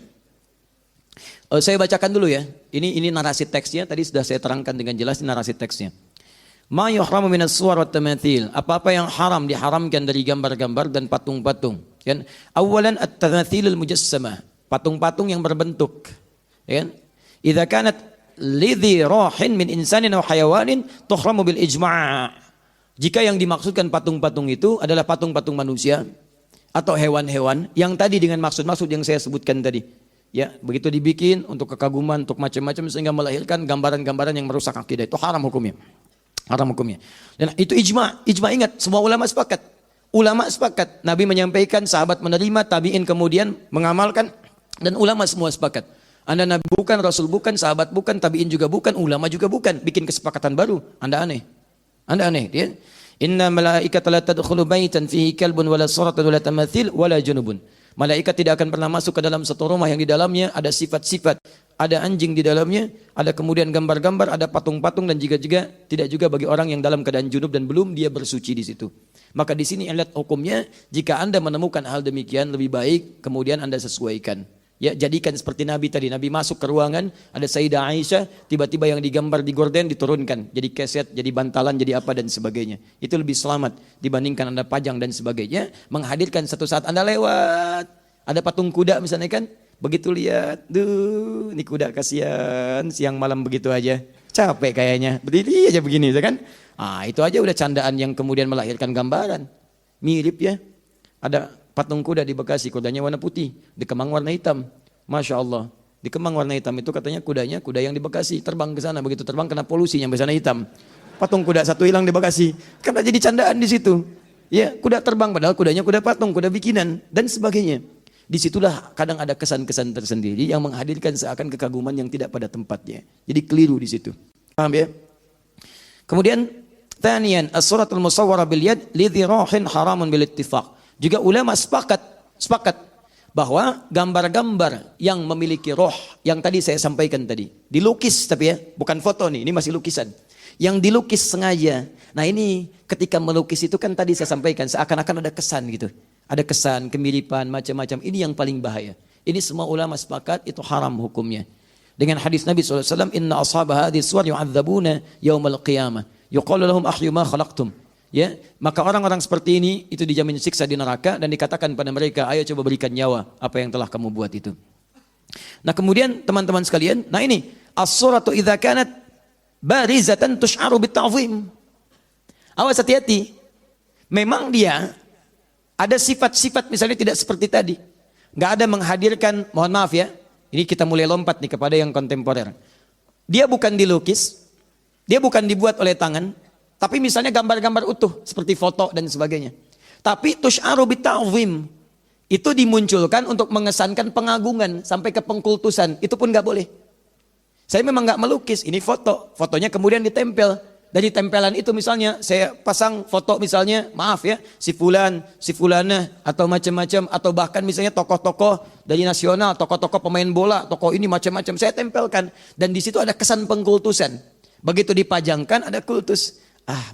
Saya bacakan dulu ya. Ini narasi teksnya. Tadi sudah saya terangkan dengan jelas narasi teksnya. Ma yuhramu minas suwar wat tamathil. Apa-apa yang haram diharamkan dari gambar-gambar dan patung-patung. Kan? Awalan at-tamathilul mujassamah. Patung-patung yang berbentuk. Kan? Idza kanat lidhi rahin min insanin aw hayawanin tuhramu bil ijma'. Jika yang dimaksudkan patung-patung itu adalah patung-patung manusia atau hewan-hewan yang tadi dengan maksud-maksud yang saya sebutkan tadi. Ya, begitu dibikin untuk kekaguman, untuk macam-macam sehingga melahirkan gambaran-gambaran yang merusak akidah, itu haram hukumnya. Haram hukumnya. Dan itu ijma ingat, semua ulama sepakat. Ulama sepakat, Nabi menyampaikan, sahabat menerima, tabi'in kemudian mengamalkan, dan ulama semua sepakat. Anda Nabi bukan, Rasul bukan, sahabat bukan, tabi'in juga bukan, ulama juga bukan. Bikin kesepakatan baru, Anda aneh. Anda aneh. Ya? Inna malaikata la tadkhulu baitan fihi kalbun wala suratun wala tamathil wala junubun. Malaikat tidak akan pernah masuk ke dalam satu rumah yang di dalamnya ada sifat-sifat, ada anjing di dalamnya, ada kemudian gambar-gambar, ada patung-patung, dan juga tidak juga bagi orang yang dalam keadaan junub dan belum dia bersuci di situ. Maka di sini ilat hukumnya, jika Anda menemukan hal demikian lebih baik kemudian Anda sesuaikan. Ya, jadikan seperti Nabi tadi. Nabi masuk ke ruangan, ada Sayyidah Aisyah, tiba-tiba yang digambar di gorden diturunkan, jadi keset, jadi bantalan, jadi apa dan sebagainya. Itu lebih selamat dibandingkan Anda pajang dan sebagainya. Menghadirkan satu saat Anda lewat, ada patung kuda misalnya kan, begitu lihat, duh, ini kuda kasihan, siang malam begitu aja, capek kayaknya, berdiri aja begini, kan? Itu aja udah candaan yang kemudian melahirkan gambaran. Mirip ya, ada patung kuda di Bekasi, kudanya warna putih, di Kemang warna hitam. Masya Allah, di Kemang warna hitam itu katanya kuda yang di Bekasi, terbang ke sana, begitu terbang kena polusi yang di sana hitam. Patung kuda satu hilang di Bekasi, karena jadi candaan di situ. Ya, kuda terbang padahal kudanya kuda patung, kuda bikinan dan sebagainya. Disitulah kadang ada kesan-kesan tersendiri yang menghadirkan seakan kekaguman yang tidak pada tempatnya. Jadi keliru di situ. Paham ya? Kemudian, thaniyan, as-suratul musawwara bil yad lidhi rahin haramun bil ittifaq. Juga ulama sepakat bahwa gambar-gambar yang memiliki roh yang tadi saya sampaikan tadi, dilukis tapi ya, bukan foto nih, ini masih lukisan. Yang dilukis sengaja. Nah ini ketika melukis itu kan tadi saya sampaikan seakan-akan ada kesan gitu. Ada kesan, kemiripan, macam-macam. Ini yang paling bahaya. Ini semua ulama sepakat itu haram hukumnya. Dengan hadis Nabi SAW, Inna ashaba hadhihi suwar yu'adzabuna yaumal qiyamah. Yuqalu lahum ahyu ma khalaqtum. Ya, maka orang-orang seperti ini itu dijamin siksa di neraka dan dikatakan pada mereka, ayo coba berikan nyawa apa yang telah kamu buat itu. Nah kemudian teman-teman sekalian, nah ini as-suratu idza kanat barizatan tush'aru bit-ta'zim. Awas hati-hati. Memang dia ada sifat-sifat misalnya tidak seperti tadi. Nggak ada menghadirkan, mohon maaf ya, ini kita mulai lompat nih kepada yang kontemporer. Dia bukan dilukis, dia bukan dibuat oleh tangan, tapi misalnya gambar-gambar utuh seperti foto dan sebagainya. Tapi tush'aru bita'zim itu dimunculkan untuk mengesankan pengagungan sampai ke pengkultusan, itu pun nggak boleh. Saya memang nggak melukis, ini foto, fotonya kemudian ditempel. Dari tempelan itu misalnya saya pasang foto misalnya, maaf ya, si fulan, si fulana atau macam-macam, atau bahkan misalnya tokoh-tokoh dari nasional, tokoh-tokoh pemain bola, tokoh ini macam-macam saya tempelkan dan di situ ada kesan pengkultusan. Begitu dipajangkan ada kultus.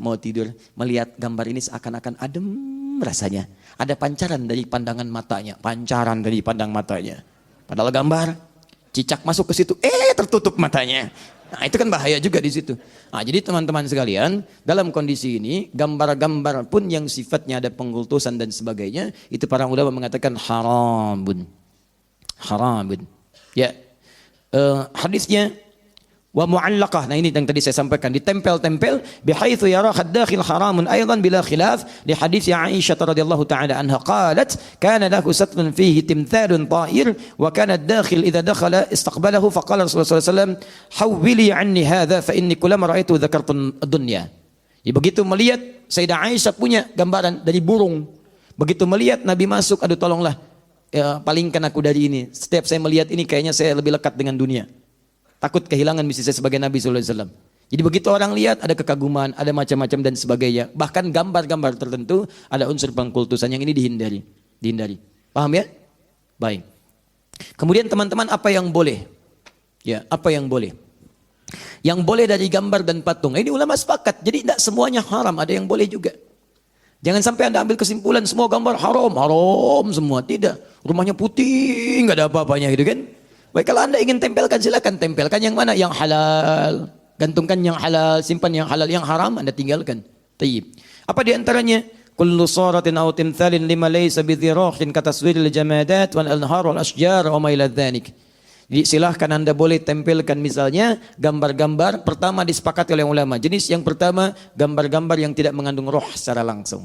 Mau tidur melihat gambar ini seakan-akan adem rasanya. Ada pancaran dari pandangan matanya, pancaran dari pandang matanya. Padahal gambar cicak masuk ke situ, tertutup matanya. Nah itu kan bahaya juga di situ. Nah, jadi teman-teman sekalian, dalam kondisi ini gambar-gambar pun yang sifatnya ada pengkultusan dan sebagainya, itu para ulama mengatakan haramun. Ya, hadisnya wa mu'allaqah. Nah ini yang tadi saya sampaikan, ditempel-tempel bihaitsu yara ad-dakhil haramun aidan bila khilaf di hadis Aisyah radhiyallahu taala anha qalat kana lahu satrun fihi timthalun ta'ir wa kana ad-dakhil idza dakhala istaqbalahu faqala Rasulullah sallallahu alaihi wasallam hawwili anni hadha fa inni kullama ra'aitu dzakartu ad-dunya. Ya, begitu melihat Sayyidah Aisyah punya gambaran dari burung, begitu melihat Nabi masuk, aduh tolonglah palingkan aku dari ini. Setiap saya melihat ini kayaknya saya lebih lekat dengan dunia. Takut kehilangan misi saya sebagai Nabi SAW. Jadi begitu orang lihat ada kekaguman, ada macam-macam dan sebagainya. Bahkan gambar-gambar tertentu ada unsur pengkultusan yang ini dihindari. Paham ya? Baik. Kemudian teman-teman apa yang boleh? Ya, apa yang boleh? Yang boleh dari gambar dan patung. Ini ulama sepakat. Jadi tidak semuanya haram, ada yang boleh juga. Jangan sampai Anda ambil kesimpulan semua gambar haram semua. Tidak. Rumahnya putih, nggak ada apa-apanya gitu kan? Baik, kalau Anda ingin tempelkan silakan tempelkan yang mana, yang halal, gantungkan yang halal, simpan yang halal, yang haram Anda tinggalkan. Tayyib. Apa di antaranya? Kullu suratin aw timthalin lima laysa bidhirahin kataswiril jamadat wal anhar wal ashjar wa ma ila dzalik. Jadi silahkan Anda boleh tempelkan misalnya gambar-gambar, pertama disepakati oleh ulama. Jenis yang pertama gambar-gambar yang tidak mengandung roh secara langsung.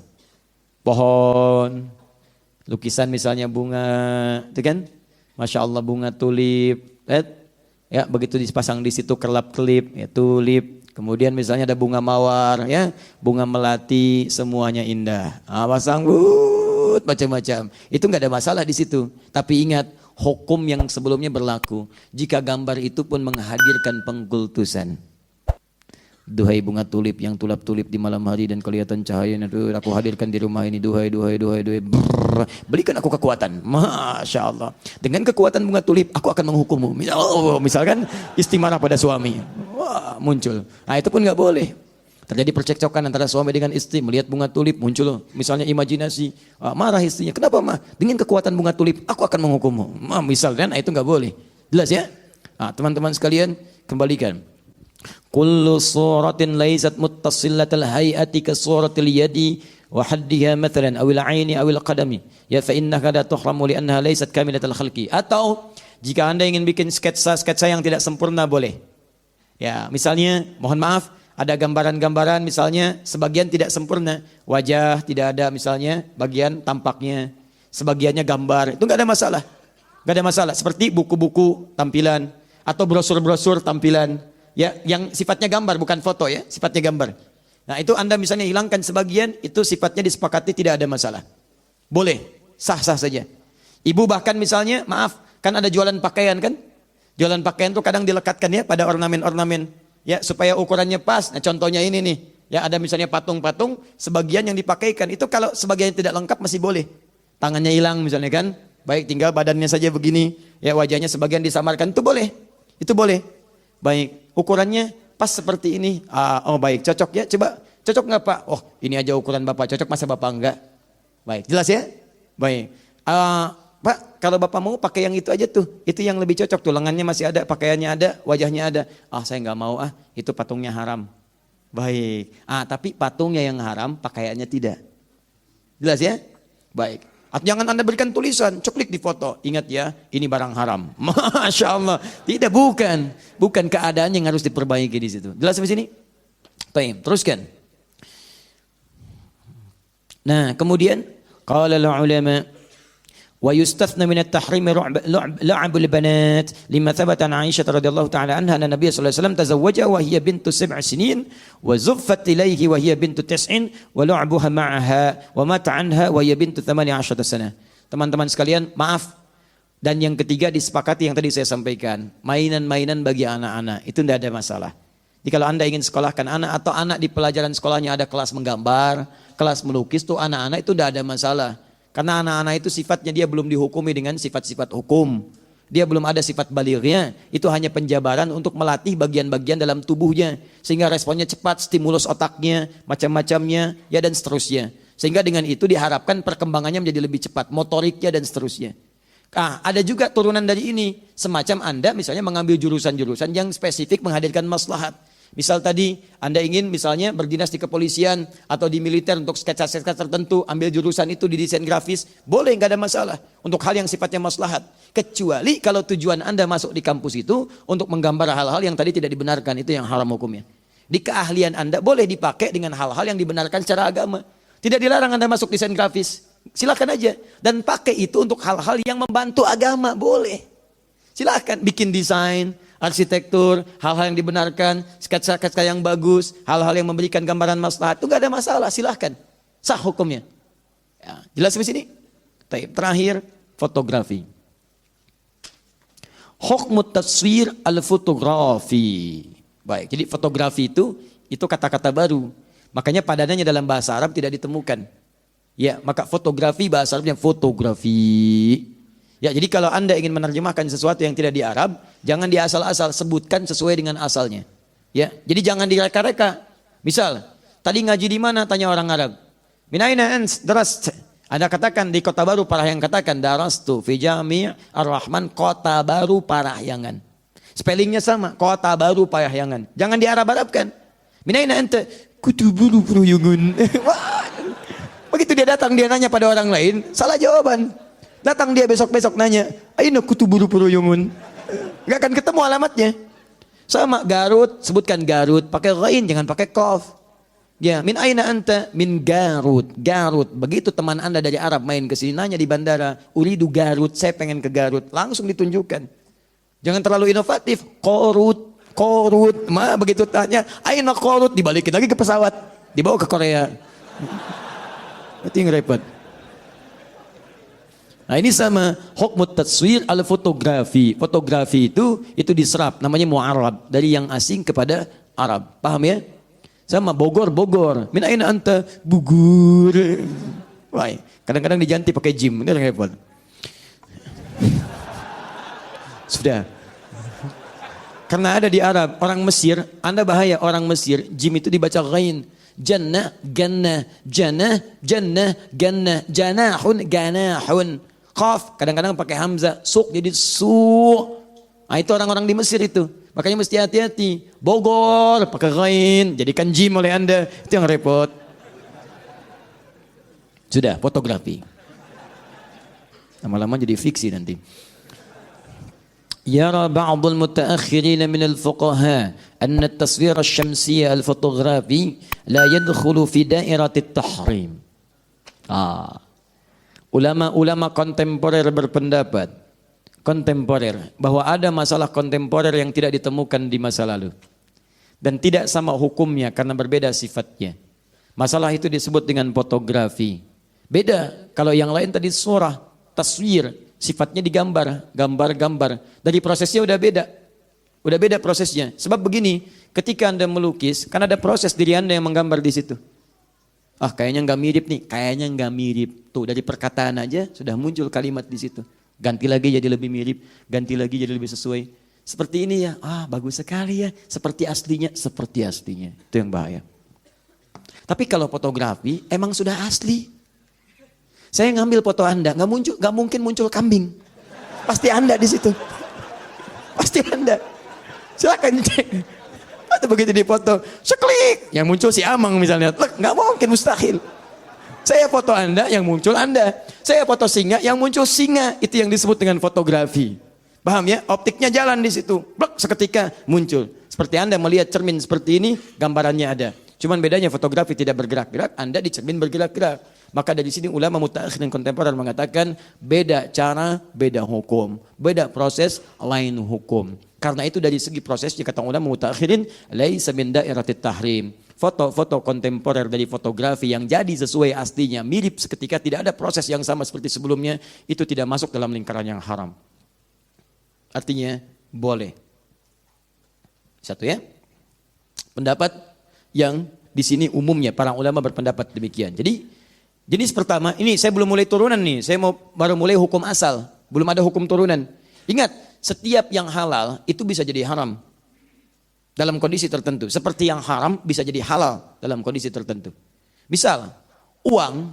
Pohon, lukisan misalnya bunga, itu kan? Masya Allah bunga tulip, ya begitu dipasang di situ kelap-kelip, ya tulip, kemudian misalnya ada bunga mawar, ya, bunga melati, semuanya indah. Pasang macam-macam. Itu nggak ada masalah di situ. Tapi ingat, hukum yang sebelumnya berlaku. Jika gambar itu pun menghadirkan pengkultusan. Duhai bunga tulip yang tulap-tulip di malam hari dan kelihatan cahayanya, aku hadirkan di rumah ini, duhai. Berikan aku kekuatan. Masya Allah. Dengan kekuatan bunga tulip, aku akan menghukummu. Misalkan istimarah pada suami. Wah, muncul. Nah, itu pun nggak boleh. Terjadi percekcokan antara suami dengan istri, melihat bunga tulip, muncul misalnya imajinasi, marah istrinya. Kenapa mah? Dengan kekuatan bunga tulip, aku akan menghukummu. Misalnya, nah itu nggak boleh. Jelas ya? Nah, teman-teman sekalian, kembalikan. Kullu suratin laysat muttasillatal hay'ati ka suratil yadi wa haddiha mathalan awil aini awil qadami ya fa innaka la tuhramu li annaha laysat kamilatal khalqi. Atau jika Anda ingin bikin sketsa yang tidak sempurna boleh. Ya, misalnya mohon maaf ada gambaran-gambaran misalnya sebagian tidak sempurna, wajah tidak ada misalnya bagian tampaknya, sebagiannya gambar. Itu enggak ada masalah. Enggak ada masalah, seperti buku-buku tampilan atau brosur-brosur tampilan. Ya, yang sifatnya gambar bukan foto ya, sifatnya gambar. Nah, itu Anda misalnya hilangkan sebagian, itu sifatnya disepakati tidak ada masalah. Boleh, sah-sah saja. Ibu bahkan misalnya, maaf, kan ada jualan pakaian kan? Jualan pakaian tuh kadang dilekatkan ya pada ornamen-ornamen. Ya, supaya ukurannya pas. Nah, contohnya ini nih. Ya, ada misalnya patung-patung, sebagian yang dipakaikan. Itu kalau sebagian tidak lengkap masih boleh. Tangannya hilang misalnya kan? Baik, tinggal badannya saja begini. Ya, wajahnya sebagian disamarkan, itu boleh. Itu boleh. Baik, ukurannya pas seperti ini. Oh baik, cocok ya. Coba, cocok nggak Pak? Oh ini aja ukuran Bapak, cocok masa Bapak enggak? Baik, jelas ya? Baik. Pak, kalau Bapak mau pakai yang itu aja tuh. Itu yang lebih cocok tuh, lengannya masih ada, pakaiannya ada, wajahnya ada. Saya nggak mau itu patungnya haram. Baik. Tapi patungnya yang haram, pakaiannya tidak. Jelas ya? Baik. Jangan Anda berikan tulisan, ceklik di foto. Ingat ya, ini barang haram. Masya Allah. Tidak, bukan. Bukan keadaan yang harus diperbaiki di situ. Jelas sampai sini? Baik, teruskan. Nah, kemudian qala al-ulama wa yustathna min at-tahrim la'ab al-banat lima thabata an Aisyah radhiyallahu ta'ala anha anna Nabiy sallallahu alaihi wasallam tazawwaja wa hiya bintu 7 sinin wa zuffat ilayhi wa hiya bintu 9 wa la'abuha ma'aha wa mata anha wa hiya bintu 18 sana. Teman-teman sekalian, maaf. Dan yang ketiga disepakati yang tadi saya sampaikan, mainan-mainan bagi anak-anak itu tidak ada masalah. Jadi kalau Anda ingin sekolahkan anak atau anak di pelajaran sekolahnya ada kelas menggambar, kelas melukis tuh anak-anak itu tidak ada masalah. Karena anak-anak itu sifatnya dia belum dihukumi dengan sifat-sifat hukum. Dia belum ada sifat balighnya. Itu hanya penjabaran untuk melatih bagian-bagian dalam tubuhnya. Sehingga responnya cepat, stimulus otaknya, macam-macamnya, ya dan seterusnya. Sehingga dengan itu diharapkan perkembangannya menjadi lebih cepat, motoriknya dan seterusnya. Ada juga turunan dari ini. Semacam Anda misalnya mengambil jurusan-jurusan yang spesifik menghadirkan maslahat. Misal tadi Anda ingin misalnya berdinas di kepolisian atau di militer untuk sketsa-sketsa tertentu, ambil jurusan itu di desain grafis, boleh, nggak ada masalah untuk hal yang sifatnya maslahat. Kecuali kalau tujuan Anda masuk di kampus itu untuk menggambar hal-hal yang tadi tidak dibenarkan, itu yang haram hukumnya. Di keahlian Anda boleh dipakai dengan hal-hal yang dibenarkan secara agama. Tidak dilarang Anda masuk desain grafis, silakan aja. Dan pakai itu untuk hal-hal yang membantu agama, boleh. Silakan bikin desain, arsitektur, hal-hal yang dibenarkan, sketsa-sketsa yang bagus, hal-hal yang memberikan gambaran maslahat, itu gak ada masalah, silahkan. Sah hukumnya. Ya, jelas di sini? Terakhir, fotografi. Hukmu taswir al-fotografi. Baik, jadi fotografi itu kata-kata baru. Makanya padanannya dalam bahasa Arab tidak ditemukan. Ya, maka fotografi bahasa Arabnya fotografi. Ya, jadi kalau Anda ingin menerjemahkan sesuatu yang tidak di Arab, jangan di asal-asal, sebutkan sesuai dengan asalnya. Ya, jadi jangan direka-reka. Misal, tadi ngaji di mana? Tanya orang Arab. Min aina ant darast? Anda katakan di Kota Baru Parahyangan, katakan darastu fi Jami' Ar-Rahman Kota Baru Parahyangan. Spellingnya sama, Kota Baru Parahyangan. Jangan di Arab-Arabkan. Min aina anta? Kutuburu Parahyangan. Begitu dia datang, dia nanya pada orang lain, salah jawaban. Datang dia besok-besok nanya, aina kutuburu Parahyangan. Gak akan ketemu alamatnya. Sama Garut, sebutkan Garut, pakai ghain, jangan pakai qaf. Ya, min aina anta? Min Garut. Garut. Begitu teman Anda dari Arab main ke sini nanya di bandara, uridu Garut, saya pengen ke Garut, langsung ditunjukkan. Jangan terlalu inovatif. Korut. Korut, begitu tanya, aina korut, dibalikin lagi ke pesawat, dibawa ke Korea. Itu yang repot. Nah ini sama hukmut tatswir al fotografi. Fotografi itu diserap, namanya mu'arab, dari yang asing kepada Arab. Paham ya? Sama Bogor. Min aina anta? Bugur. Wah, kadang-kadang diganti pakai jim, ini repot. Sudah. Karena ada di Arab, orang Mesir, Anda bahaya orang Mesir, jim itu dibaca ghain. Jannah, gannah, jannah, jannah, gannah, janahun, ganahun. Qaf, kadang-kadang pakai hamzah, suq jadi su. Nah itu orang-orang di Mesir itu. Makanya mesti hati-hati. Bogor, pakai ghain, jadikan jim oleh Anda. Itu yang repot. Sudah, fotografi. Lama-lama jadi fiksi nanti. يرى بعض المتأخرين من الفقهاء أن التصوير الشمسي الفوتوغرافي لا يدخل في دائرة التحريم. Ulama-ulama kontemporer berpendapat bahwa ada masalah kontemporer yang tidak ditemukan di masa lalu dan tidak sama hukumnya karena berbeda sifatnya. Masalah itu disebut dengan fotografi. Beda kalau yang lain tadi surah, taswir, sifatnya digambar, gambar. Dari prosesnya udah beda prosesnya. Sebab begini, ketika Anda melukis, kan ada proses diri Anda yang menggambar di situ. Kayaknya nggak mirip nih, kayaknya nggak mirip. Tuh dari perkataan aja sudah muncul kalimat di situ. Ganti lagi jadi lebih mirip, ganti lagi jadi lebih sesuai. Seperti ini ya, bagus sekali ya. Seperti aslinya. Itu yang bahaya. Tapi kalau fotografi emang sudah asli. Saya ngambil foto Anda, nggak mungkin muncul kambing. Pasti Anda di situ. Pasti Anda. Silakan cek. Atau begitu di foto, seklik, yang muncul si Amang misalnya, nggak mungkin, mustahil. Saya foto Anda, yang muncul Anda. Saya foto singa, yang muncul singa. Itu yang disebut dengan fotografi. Paham ya? Optiknya jalan di situ. Blok, seketika muncul. Seperti Anda melihat cermin seperti ini, gambarannya ada. Cuman bedanya fotografi tidak bergerak-gerak, Anda di cermin bergerak-gerak. Maka dari sini ulama mutakhir dan kontemporer mengatakan beda cara, beda hukum, beda proses, lain hukum. Karena itu dari segi prosesnya kata ulama mutakhirin laisa min dairatit tahrim. Foto-foto kontemporer dari fotografi yang jadi sesuai aslinya, mirip seketika, tidak ada proses yang sama seperti sebelumnya, itu tidak masuk dalam lingkaran yang haram. Artinya boleh. Satu ya. Pendapat yang di sini umumnya para ulama berpendapat demikian. Jadi jenis pertama, ini saya belum mulai turunan nih, saya baru mulai hukum asal, belum ada hukum turunan. Ingat, setiap yang halal itu bisa jadi haram dalam kondisi tertentu. Seperti yang haram bisa jadi halal dalam kondisi tertentu. Misal, uang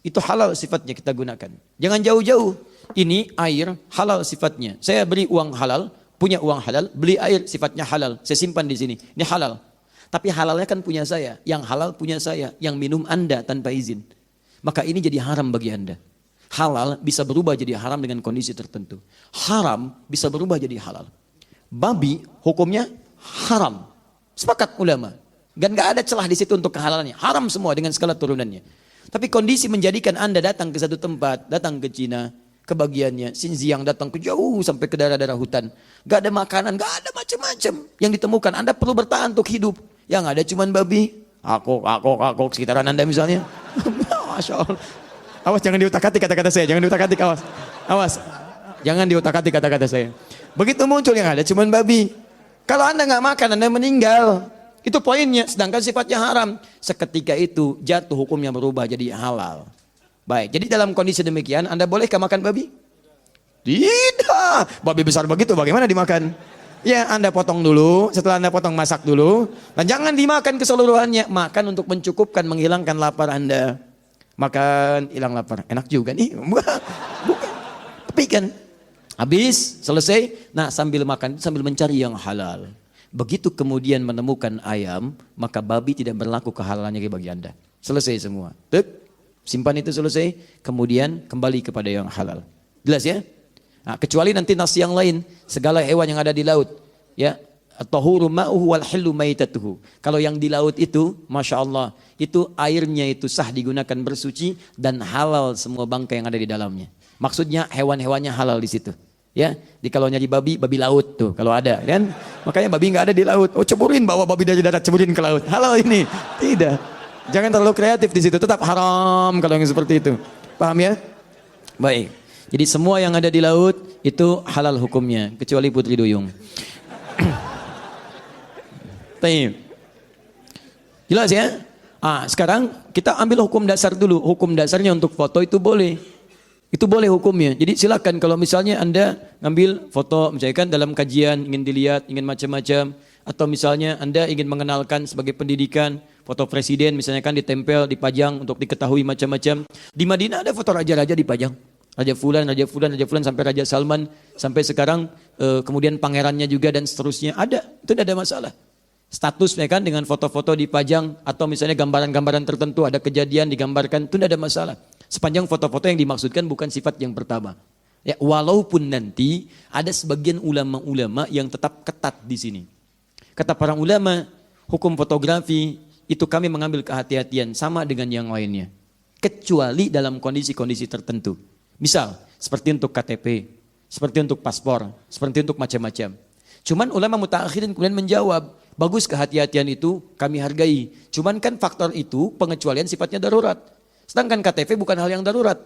itu halal sifatnya kita gunakan. Jangan jauh-jauh, ini air halal sifatnya. Saya beri uang halal, punya uang halal, beli air sifatnya halal, saya simpan di sini, ini halal. Tapi halalnya kan punya saya, yang halal punya saya, yang minum Anda tanpa izin. Maka ini jadi haram bagi Anda. Halal bisa berubah jadi haram dengan kondisi tertentu. Haram bisa berubah jadi halal. Babi hukumnya haram. Sepakat ulama. Dan gak ada celah di situ untuk kehalalannya. Haram semua dengan segala turunannya. Tapi kondisi menjadikan Anda datang ke satu tempat, datang ke Cina, kebagiannya, Xinjiang, datang ke jauh sampai ke daerah-daerah hutan. Gak ada makanan, gak ada macam-macam yang ditemukan. Anda perlu bertahan untuk hidup. Yang ada cuman babi, akok sekitaran Anda misalnya. Masya Allah. Awas jangan diutak-atik kata-kata saya, jangan diutak-atik, awas. Awas. Jangan diutak-atik kata-kata saya. Begitu muncul yang ada cuman babi. Kalau Anda nggak makan, Anda meninggal. Itu poinnya, sedangkan sifatnya haram. Seketika itu jatuh hukumnya berubah jadi halal. Baik, jadi dalam kondisi demikian, Anda bolehkah makan babi? Tidak. Babi besar begitu bagaimana dimakan? Ya Anda potong dulu, setelah Anda potong masak dulu. Dan jangan dimakan keseluruhannya. Makan untuk mencukupkan, menghilangkan lapar Anda. Makan, hilang lapar. Enak juga nih. Bukan. Tapi kan, habis, selesai. Nah sambil makan, sambil mencari yang halal. Begitu kemudian menemukan ayam, maka babi tidak berlaku kehalalannya bagi Anda. Selesai semua. Tuk, simpan itu selesai, kemudian kembali kepada yang halal. Jelas ya? Nah, kecuali nanti nas yang lain, segala hewan yang ada di laut, ya, at-tahuru ma'uhu wal hillu maitatuhu. Kalau yang di laut itu, masya Allah, itu airnya itu sah digunakan bersuci dan halal semua bangkai yang ada di dalamnya. Maksudnya hewan-hewannya halal di situ. Ya, di kalau nyari babi, babi laut tuh kalau ada kan. Makanya babi nggak ada di laut. Oh, ceburin, bawa babi dari darat, ceburin ke laut. Halo ini. Tidak. Jangan terlalu kreatif di situ, tetap haram kalau yang seperti itu. Paham ya? Baik. Jadi semua yang ada di laut itu halal hukumnya, kecuali putri duyung. Baik. Jelas ya? Sekarang kita ambil hukum dasar dulu. Hukum dasarnya untuk foto itu boleh. Itu boleh hukumnya. Jadi silakan kalau misalnya Anda ngambil foto, misalkan dalam kajian ingin dilihat, ingin macam-macam, atau misalnya Anda ingin mengenalkan sebagai pendidikan, foto presiden misalnya kan ditempel, dipajang untuk diketahui macam-macam. Di Madinah ada foto raja-raja dipajang. Raja Fulan, Raja Fulan, Raja Fulan sampai Raja Salman, sampai sekarang kemudian pangerannya juga dan seterusnya ada. Itu tidak ada masalah. Statusnya kan dengan foto-foto dipajang atau misalnya gambaran-gambaran tertentu ada kejadian digambarkan, itu tidak ada masalah. Sepanjang foto-foto yang dimaksudkan bukan sifat yang pertama. Ya, walaupun nanti ada sebagian ulama-ulama yang tetap ketat di sini. Kata para ulama, hukum fotografi itu kami mengambil kehati-hatian sama dengan yang lainnya. Kecuali dalam kondisi-kondisi tertentu. Misal, seperti untuk KTP, seperti untuk paspor, seperti untuk macam-macam. Cuman ulama mutaakhirin kemudian menjawab, bagus kehati-hatian itu kami hargai. Cuman kan faktor itu pengecualian sifatnya darurat. Sedangkan KTP bukan hal yang darurat.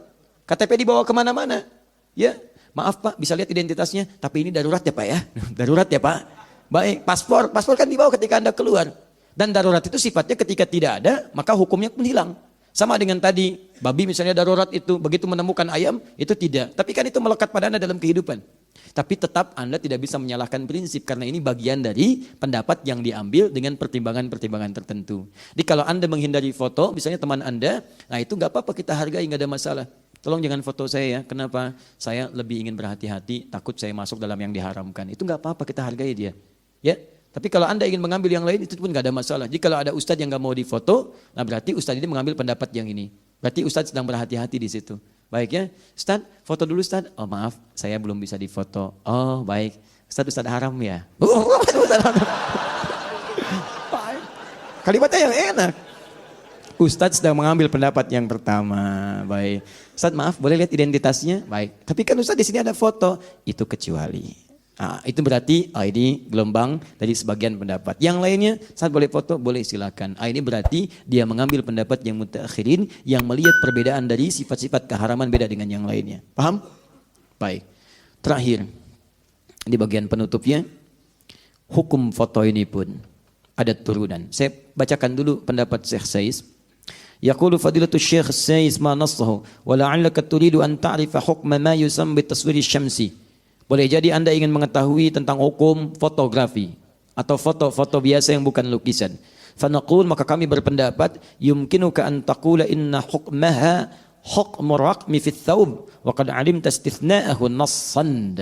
KTP dibawa kemana-mana. Ya, maaf Pak, bisa lihat identitasnya. Tapi ini darurat ya Pak ya. Darurat ya Pak. Baik, paspor kan dibawa ketika Anda keluar. Dan darurat itu sifatnya ketika tidak ada, maka hukumnya pun hilang. Sama dengan tadi, babi misalnya darurat itu, begitu menemukan ayam, itu tidak. Tapi kan itu melekat pada Anda dalam kehidupan. Tapi tetap Anda tidak bisa menyalahkan prinsip karena ini bagian dari pendapat yang diambil dengan pertimbangan-pertimbangan tertentu. Jadi kalau Anda menghindari foto, misalnya teman Anda, nah itu nggak apa-apa kita hargai, nggak ada masalah. Tolong jangan foto saya ya, kenapa? Saya lebih ingin berhati-hati, takut saya masuk dalam yang diharamkan. Itu nggak apa-apa, kita hargai dia. Ya, tapi kalau Anda ingin mengambil yang lain itu pun nggak ada masalah. Jadi kalau ada ustadz yang nggak mau difoto, nah berarti ustadz ini mengambil pendapat yang ini. Berarti ustadz sedang berhati-hati di situ. Baik ya, Ustadz, foto dulu Ustadz. Oh maaf, saya belum bisa difoto. Oh baik, Ustadz haram ya. Kalimatnya yang enak. Ustadz sedang mengambil pendapat yang pertama. Baik, Ustadz maaf, boleh lihat identitasnya? Baik, tapi kan Ustadz di sini ada foto. Itu kecuali. Itu berarti ini gelombang dari sebagian pendapat. Yang lainnya saat boleh foto, boleh silakan. Ini berarti dia mengambil pendapat yang mutaakhirin yang melihat perbedaan dari sifat-sifat keharaman beda dengan yang lainnya. Paham? Baik. Terakhir di bagian penutupnya, hukum foto ini pun ada turunan. Saya bacakan dulu pendapat Syekh Saiz. Yaqulu fadilatu Syekh Saiz ma nassahu wa la'allaka turidu an ta'rifa hukma ma yusammi taswiri syamsi. Boleh jadi Anda ingin mengetahui tentang hukum fotografi atau foto-foto biasa yang bukan lukisan. Fanaqul, maka kami berpendapat yumkinuka an taqula inna hukmaha hukmu raqmi fi thawb wa qad 'alimta istithna'ahu nassan.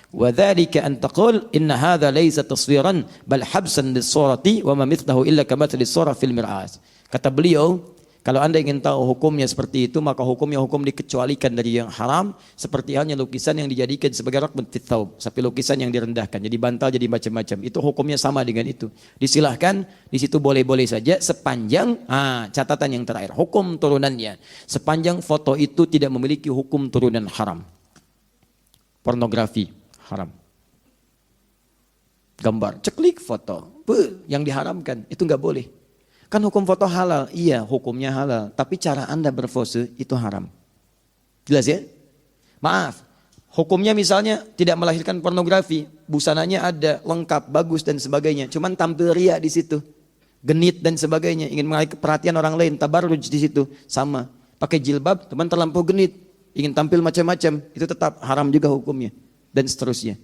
Wa dhalika an taqul inna hadha laysa taswiran bal habsan lis-surati wa ma mithlahu illa kamathali as-surah fil mir'at. Kata beliau, kalau Anda ingin tahu hukumnya seperti itu, maka hukumnya hukum dikecualikan dari yang haram, seperti halnya lukisan yang dijadikan sebagai raqmun fit thawb, sampai lukisan yang direndahkan, jadi bantal, jadi macam-macam. Itu hukumnya sama dengan itu. Disilahkan, di situ boleh-boleh saja sepanjang catatan yang terakhir, hukum turunannya. Sepanjang foto itu tidak memiliki hukum turunan haram. Pornografi haram. Gambar, ceklik foto, yang diharamkan, itu nggak boleh. Kan hukum foto halal, iya hukumnya halal, tapi cara Anda berpose itu haram. Jelas ya? Maaf, hukumnya misalnya tidak melahirkan pornografi, busananya ada, lengkap, bagus dan sebagainya, cuman tampil ria di situ, genit dan sebagainya, ingin mengalihkan perhatian orang lain, tabarruj di situ, sama. Pakai jilbab, teman terlampau genit, ingin tampil macam-macam, itu tetap haram juga hukumnya dan seterusnya.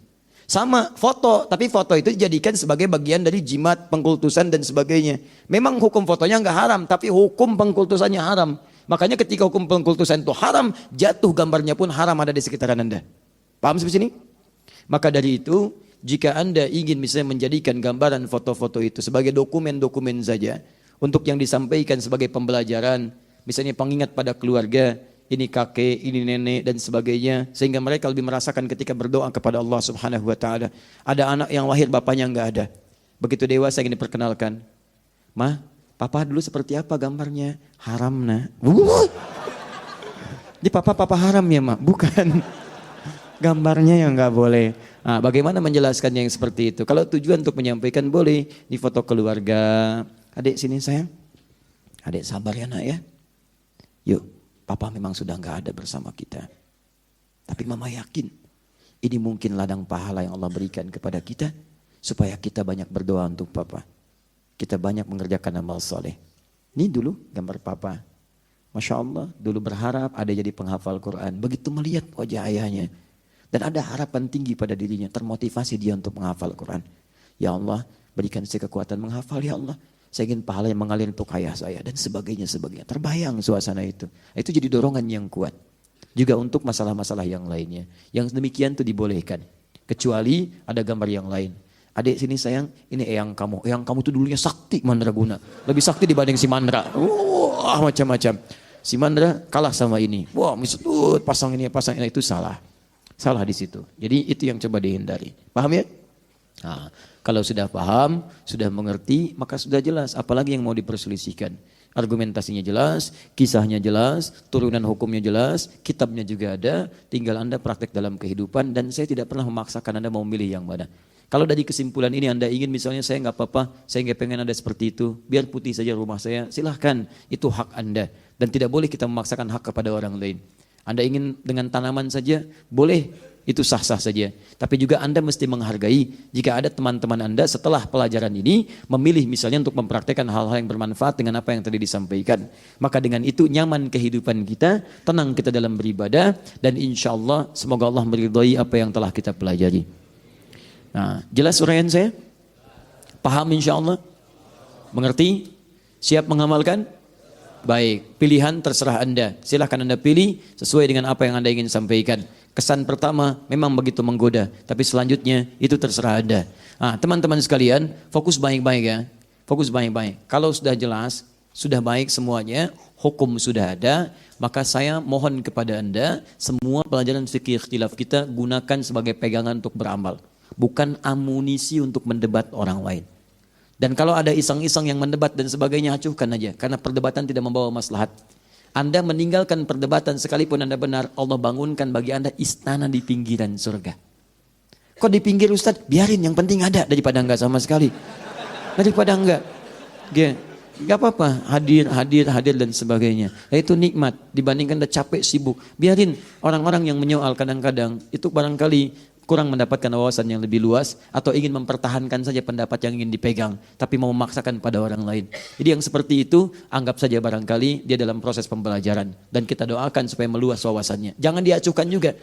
Sama foto, tapi foto itu dijadikan sebagai bagian dari jimat, pengkultusan dan sebagainya. Memang hukum fotonya nggak haram, tapi hukum pengkultusannya haram. Makanya ketika hukum pengkultusan itu haram, jatuh gambarnya pun haram ada di sekitaran Anda. Paham sampai sini? Maka dari itu, jika Anda ingin misalnya menjadikan gambaran foto-foto itu sebagai dokumen-dokumen saja, untuk yang disampaikan sebagai pembelajaran, misalnya pengingat pada keluarga, ini kakek, ini nenek dan sebagainya, sehingga mereka lebih merasakan ketika berdoa kepada Allah Subhanahu wa taala. Ada anak yang lahir bapaknya enggak ada. Begitu dewasa ingin diperkenalkan. "Ma, papa dulu seperti apa gambarnya?" "Haram, Nak." Di papa haram ya, Ma? Bukan. Gambarnya yang nggak boleh. Nah, bagaimana menjelaskannya yang seperti itu? Kalau tujuan untuk menyampaikan boleh di foto keluarga. Adik sini sayang. Adik sabar ya nak ya. Yuk, papa memang sudah nggak ada bersama kita. Tapi mama yakin ini mungkin ladang pahala yang Allah berikan kepada kita supaya kita banyak berdoa untuk papa. Kita banyak mengerjakan amal soleh. Ini dulu gambar papa. Masya Allah, dulu berharap ada jadi penghafal Quran. Begitu melihat wajah ayahnya. Dan ada harapan tinggi pada dirinya, termotivasi dia untuk menghafal Quran. Ya Allah, berikan saya kekuatan menghafal ya Allah. Saya ingin pahala yang mengalir untuk ayah saya dan sebagainya. Terbayang suasana itu. Itu jadi dorongan yang kuat. Juga untuk masalah-masalah yang lainnya. Yang demikian itu dibolehkan. Kecuali ada gambar yang lain. Adik sini sayang, ini eyang kamu. Eyang kamu itu dulunya sakti mandraguna. Lebih sakti dibanding si Mandra. Wah macam-macam. Si Mandra kalah sama ini. Wah misut pasang ini itu salah. Salah di situ. Jadi itu yang coba dihindari. Paham ya? Nah, kalau sudah paham, sudah mengerti, maka sudah jelas. Apalagi yang mau diperselisihkan. Argumentasinya jelas, kisahnya jelas, turunan hukumnya jelas, kitabnya juga ada. Tinggal Anda praktek dalam kehidupan dan saya tidak pernah memaksakan Anda mau milih yang mana. Kalau dari kesimpulan ini Anda ingin misalnya saya nggak apa-apa, saya nggak pengen ada seperti itu, biar putih saja rumah saya, silahkan. Itu hak Anda. Dan tidak boleh kita memaksakan hak kepada orang lain. Anda ingin dengan tanaman saja, boleh, itu sah-sah saja. Tapi juga Anda mesti menghargai jika ada teman-teman Anda setelah pelajaran ini memilih misalnya untuk mempraktekkan hal-hal yang bermanfaat dengan apa yang tadi disampaikan. Maka dengan itu nyaman kehidupan kita, tenang kita dalam beribadah, dan insya Allah semoga Allah meridhai apa yang telah kita pelajari. Nah, jelas uraian saya? Paham insya Allah? Mengerti? Siap mengamalkan? Baik, pilihan terserah Anda. Silahkan Anda pilih sesuai dengan apa yang Anda ingin sampaikan. Kesan pertama memang begitu menggoda, tapi selanjutnya itu terserah Anda. Nah, teman-teman sekalian, fokus baik-baik ya. Fokus baik-baik. Kalau sudah jelas, sudah baik semuanya, hukum sudah ada, maka saya mohon kepada Anda, semua pelajaran fikih ikhtilaf kita gunakan sebagai pegangan untuk beramal. Bukan amunisi untuk mendebat orang lain. Dan kalau ada iseng-iseng yang mendebat dan sebagainya, acuhkan aja. Karena perdebatan tidak membawa maslahat. Anda meninggalkan perdebatan sekalipun Anda benar, Allah bangunkan bagi Anda istana di pinggiran surga. Kok di pinggir Ustaz? Biarin, yang penting ada daripada enggak sama sekali. Daripada enggak. Enggak apa-apa, hadir dan sebagainya. Itu nikmat dibandingkan Anda capek sibuk. Biarin orang-orang yang menyoal kadang-kadang itu barangkali kurang mendapatkan wawasan yang lebih luas atau ingin mempertahankan saja pendapat yang ingin dipegang tapi mau memaksakan pada orang lain. Jadi yang seperti itu anggap saja barangkali dia dalam proses pembelajaran dan kita doakan supaya meluas wawasannya. Jangan diacuhkan juga.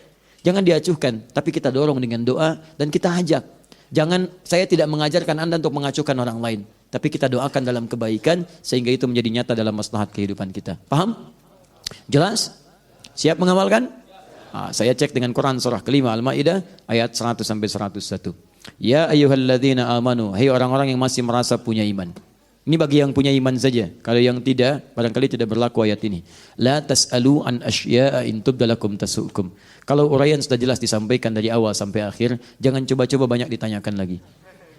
Jangan diacuhkan, tapi kita dorong dengan doa dan kita ajak. Jangan, saya tidak mengajarkan Anda untuk mengacuhkan orang lain, tapi kita doakan dalam kebaikan sehingga itu menjadi nyata dalam maslahat kehidupan kita. Paham? Jelas? Siap mengamalkan? Saya cek dengan Quran surah kelima Al-Maidah ayat 100 sampai 101. Ya ayyuhalladzina amanu, hai orang-orang yang masih merasa punya iman. Ini bagi yang punya iman saja. Kalau yang tidak, barangkali tidak berlaku ayat ini. La tas'alu an asya'a in tubdalakum tasu'kum. Kalau uraian sudah jelas disampaikan dari awal sampai akhir, jangan coba-coba banyak ditanyakan lagi.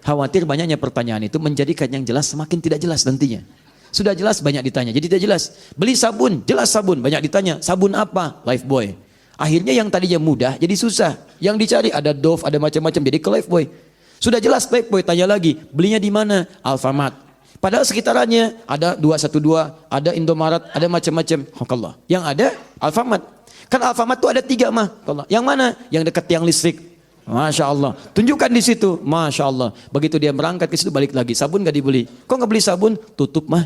Khawatir banyaknya pertanyaan itu menjadikan yang jelas semakin tidak jelas nantinya. Sudah jelas banyak ditanya, jadi tidak jelas. Beli sabun, jelas sabun, banyak ditanya. Sabun apa? Lifebuoy. Akhirnya yang tadinya mudah jadi susah. Yang dicari ada Dove, ada macam-macam, jadi ke Lifebuoy. Sudah jelas Lifebuoy, tanya lagi, belinya di mana? Alfamart. Padahal sekitarannya ada 212, ada Indomaret, ada macam-macam. Allah. Yang ada Alfamart. Kan Alfamart itu ada 3 mah. Allah. Yang mana? Yang dekat tiang listrik. Masya Allah. Tunjukkan di situ. Masya Allah. Begitu dia berangkat ke situ balik lagi. Sabun gak dibeli. Kok gak beli sabun? Tutup mah.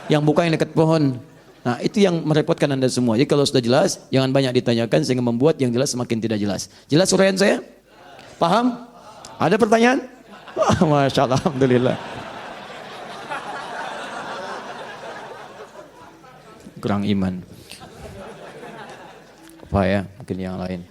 Yang buka yang dekat pohon. Nah itu yang merepotkan Anda semua. Jadi kalau sudah jelas, jangan banyak ditanyakan sehingga membuat yang jelas semakin tidak jelas. Jelas uraian saya? Paham? Ada pertanyaan? Masya Allah, Alhamdulillah. Kurang iman. Apa ya? Mungkin yang lain.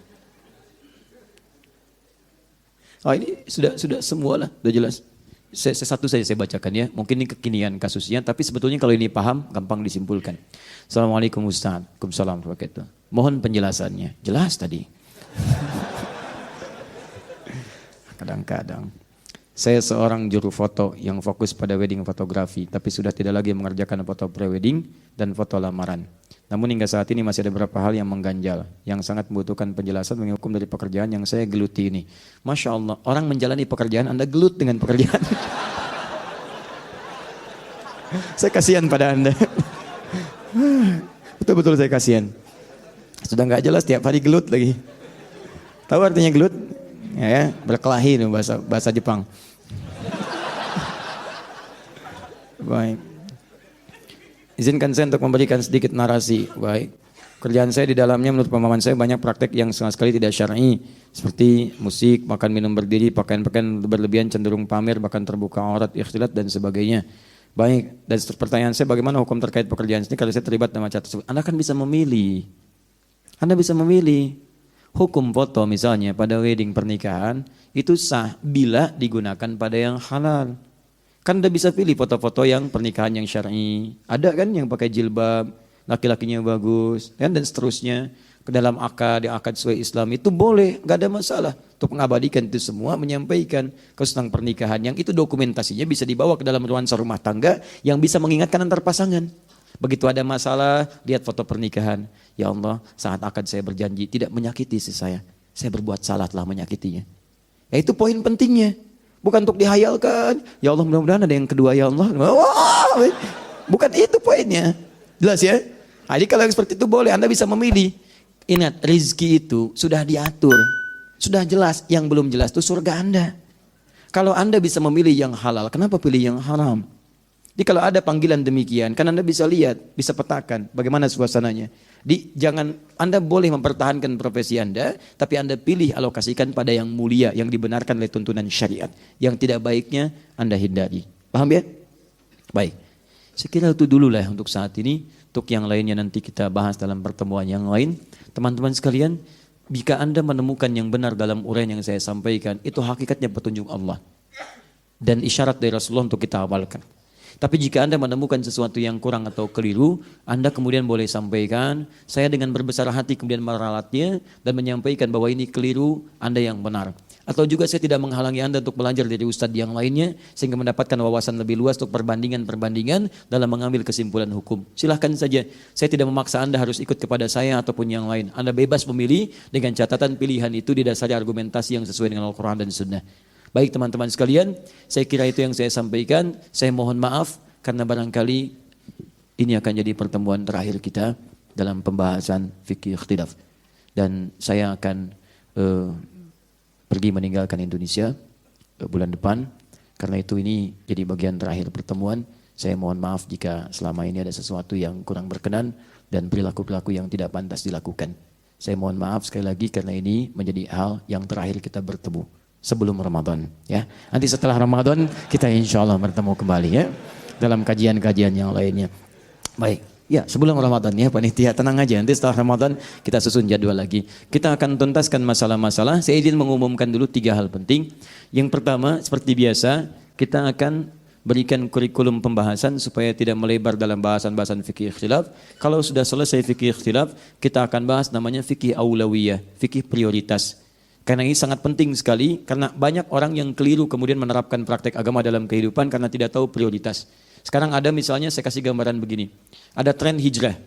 Ini sudah semua lah, sudah jelas. Satu saja saya bacakan ya, mungkin ini kekinian kasusnya, tapi sebetulnya kalau ini paham, gampang disimpulkan. Assalamualaikum Ustaz, Waalaikumsalam warahmatullahi wabarakatuh. Mohon penjelasannya, jelas tadi. Kadang-kadang, saya seorang juru foto yang fokus pada wedding fotografi, tapi sudah tidak lagi mengerjakan foto pre-wedding dan foto lamaran. Namun hingga saat ini masih ada beberapa hal yang mengganjal, yang sangat membutuhkan penjelasan mengenai hukum dari pekerjaan yang saya geluti ini. Masya Allah, orang menjalani pekerjaan, Anda gelut dengan pekerjaan. Saya kasihan pada Anda. Betul-betul saya kasihan. Sudah nggak jelas tiap hari gelut lagi. Tahu artinya gelut? Ya, berkelahi itu bahasa Jepang. Baik. Izinkan saya untuk memberikan sedikit narasi. Baik. Kerjaan saya di dalamnya menurut pemahaman saya banyak praktek yang sama sekali tidak syar'i, seperti musik, makan minum berdiri, pakaian-pakaian berlebihan, cenderung pamer, bahkan terbuka aurat, ikhtilat dan sebagainya. Baik, dan pertanyaan saya bagaimana hukum terkait pekerjaan ini kalau saya terlibat dalam acara tersebut? Anda kan bisa memilih. Anda bisa memilih. Hukum foto misalnya pada wedding pernikahan itu sah bila digunakan pada yang halal. Kan Anda bisa pilih foto-foto yang pernikahan yang syar'i. Ada kan yang pakai jilbab, laki-lakinya bagus, dan seterusnya. Ke dalam akad, yang akad sesuai Islam itu boleh, nggak ada masalah. Untuk mengabadikan itu semua, menyampaikan tentang pernikahan yang itu dokumentasinya bisa dibawa ke dalam nuansa rumah tangga yang bisa mengingatkan antar pasangan. Begitu ada masalah, lihat foto pernikahan. Ya Allah, saat akad saya berjanji tidak menyakiti istri saya. Saya berbuat salah telah menyakitinya. Ya itu poin pentingnya. Bukan untuk dihayalkan. Ya Allah, mudah-mudahan ada yang kedua ya Allah. Wah, bukan itu poinnya. Jelas ya? Jadi kalau yang seperti itu boleh, Anda bisa memilih. Ingat, rezeki itu sudah diatur. Sudah jelas, yang belum jelas itu surga Anda. Kalau Anda bisa memilih yang halal, kenapa pilih yang haram? Jadi kalau ada panggilan demikian, kan Anda bisa lihat, bisa petakan bagaimana suasananya. Jangan Anda boleh mempertahankan profesi Anda, tapi Anda pilih alokasikan pada yang mulia, yang dibenarkan oleh tuntunan syariat. Yang tidak baiknya Anda hindari. Paham ya? Baik. Saya kira itu dulu lah untuk saat ini. Untuk yang lainnya nanti kita bahas dalam pertemuan yang lain. Teman-teman sekalian, jika Anda menemukan yang benar dalam uraian yang saya sampaikan, itu hakikatnya petunjuk Allah. Dan isyarat dari Rasulullah untuk kita amalkan. Tapi jika Anda menemukan sesuatu yang kurang atau keliru, Anda kemudian boleh sampaikan, saya dengan berbesar hati kemudian meralatnya dan menyampaikan bahwa ini keliru, Anda yang benar. Atau juga saya tidak menghalangi Anda untuk belajar dari ustadz yang lainnya, sehingga mendapatkan wawasan lebih luas untuk perbandingan-perbandingan dalam mengambil kesimpulan hukum. Silahkan saja, saya tidak memaksa Anda harus ikut kepada saya ataupun yang lain. Anda bebas memilih dengan catatan pilihan itu didasari argumentasi yang sesuai dengan Al-Quran dan Sunnah. Baik teman-teman sekalian, saya kira itu yang saya sampaikan. Saya mohon maaf karena barangkali ini akan jadi pertemuan terakhir kita dalam pembahasan fikih ikhtilaf. Dan saya akan pergi meninggalkan Indonesia bulan depan. Karena itu ini jadi bagian terakhir pertemuan. Saya mohon maaf jika selama ini ada sesuatu yang kurang berkenan dan perilaku-perilaku yang tidak pantas dilakukan. Saya mohon maaf sekali lagi karena ini menjadi hal yang terakhir kita bertemu sebelum Ramadan, ya. Nanti setelah Ramadan kita insya Allah bertemu kembali ya dalam kajian-kajian yang lainnya. Baik, ya sebelum Ramadan ya panitia, tenang aja, nanti setelah Ramadan kita susun jadwal lagi. Kita akan tuntaskan masalah-masalah. Saya izin mengumumkan dulu 3 hal penting. Yang pertama, seperti biasa kita akan berikan kurikulum pembahasan supaya tidak melebar dalam bahasan-bahasan fikih ikhtilaf. Kalau sudah selesai fikih ikhtilaf, kita akan bahas namanya fikih aulawiyah, fikih prioritas. Karena ini sangat penting sekali, karena banyak orang yang keliru kemudian menerapkan praktek agama dalam kehidupan karena tidak tahu prioritas. Sekarang ada misalnya, saya kasih gambaran begini, ada tren hijrah.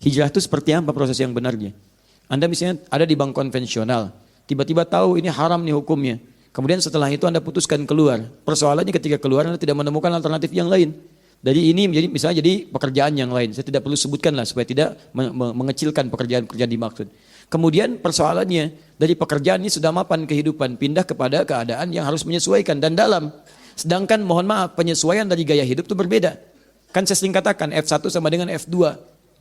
Hijrah itu seperti apa proses yang benarnya? Anda misalnya ada di bank konvensional, tiba-tiba tahu ini haram nih hukumnya. Kemudian setelah itu Anda putuskan keluar. Persoalannya ketika keluar Anda tidak menemukan alternatif yang lain. Dari ini menjadi misalnya jadi pekerjaan yang lain. Saya tidak perlu sebutkan lah supaya tidak mengecilkan pekerjaan-pekerjaan dimaksud. Kemudian persoalannya dari pekerjaan ini sudah mapan kehidupan, pindah kepada keadaan yang harus menyesuaikan dan dalam. Sedangkan mohon maaf penyesuaian dari gaya hidup itu berbeda. Kan saya sering katakan F1 sama dengan F2.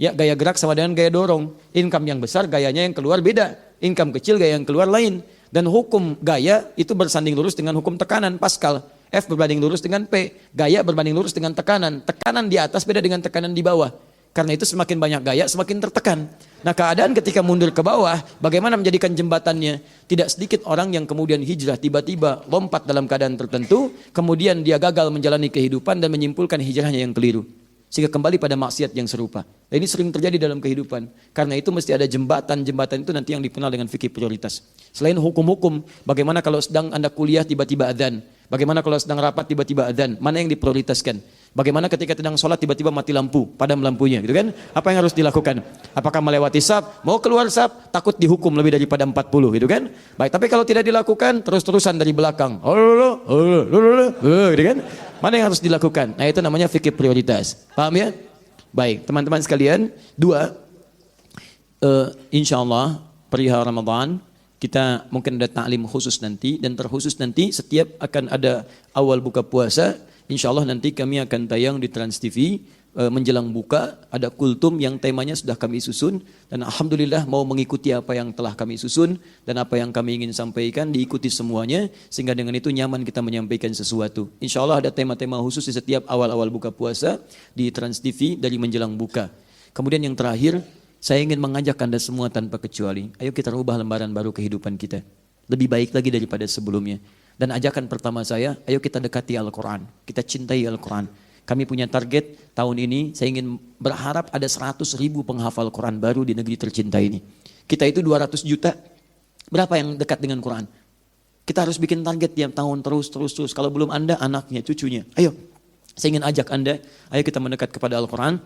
Ya, gaya gerak sama dengan gaya dorong. Income yang besar gayanya yang keluar beda. Income kecil gaya yang keluar lain. Dan hukum gaya itu bersanding lurus dengan hukum tekanan Pascal. F berbanding lurus dengan P. Gaya berbanding lurus dengan tekanan. Tekanan di atas beda dengan tekanan di bawah. Karena itu semakin banyak gaya, semakin tertekan. Nah keadaan ketika mundur ke bawah, bagaimana menjadikan jembatannya? Tidak sedikit orang yang kemudian hijrah, tiba-tiba lompat dalam keadaan tertentu, kemudian dia gagal menjalani kehidupan dan menyimpulkan hijrahnya yang keliru. Sehingga kembali pada maksiat yang serupa. Dan ini sering terjadi dalam kehidupan. Karena itu mesti ada jembatan-jembatan itu nanti yang dikenal dengan fikih prioritas. Selain hukum-hukum, bagaimana kalau sedang Anda kuliah tiba-tiba adzan? Bagaimana kalau sedang rapat tiba-tiba adzan? Mana yang diprioritaskan? Bagaimana ketika sedang sholat tiba-tiba mati lampu, padam lampunya gitu kan? Apa yang harus dilakukan? Apakah melewati saf? Mau keluar saf? Takut dihukum lebih daripada 40 gitu kan? Baik, tapi kalau tidak dilakukan terus-terusan dari belakang. Gitu kan? Mana yang harus dilakukan? Nah, itu namanya fikih prioritas. Paham ya? Baik, teman-teman sekalian, dua, insya Allah perihal Ramadan kita mungkin ada taklim khusus nanti, dan terkhusus nanti setiap akan ada awal buka puasa. Insya Allah nanti kami akan tayang di Trans TV menjelang buka, ada kultum yang temanya sudah kami susun, dan alhamdulillah mau mengikuti apa yang telah kami susun dan apa yang kami ingin sampaikan diikuti semuanya, sehingga dengan itu nyaman kita menyampaikan sesuatu. Insya Allah ada tema-tema khusus di setiap awal-awal buka puasa di Trans TV dari menjelang buka. Kemudian yang terakhir, saya ingin mengajak Anda semua tanpa kecuali, ayo kita rubah lembaran baru kehidupan kita, lebih baik lagi daripada sebelumnya. Dan ajakan pertama saya, ayo kita dekati Al-Quran, kita cintai Al-Quran. Kami punya target tahun ini, saya ingin berharap ada 100.000 penghafal Quran baru di negeri tercinta ini. Kita itu 200 juta, berapa yang dekat dengan Quran? Kita harus bikin target tiap tahun terus. Kalau belum Anda, anaknya, cucunya. Ayo, saya ingin ajak Anda, ayo kita mendekat kepada Al-Quran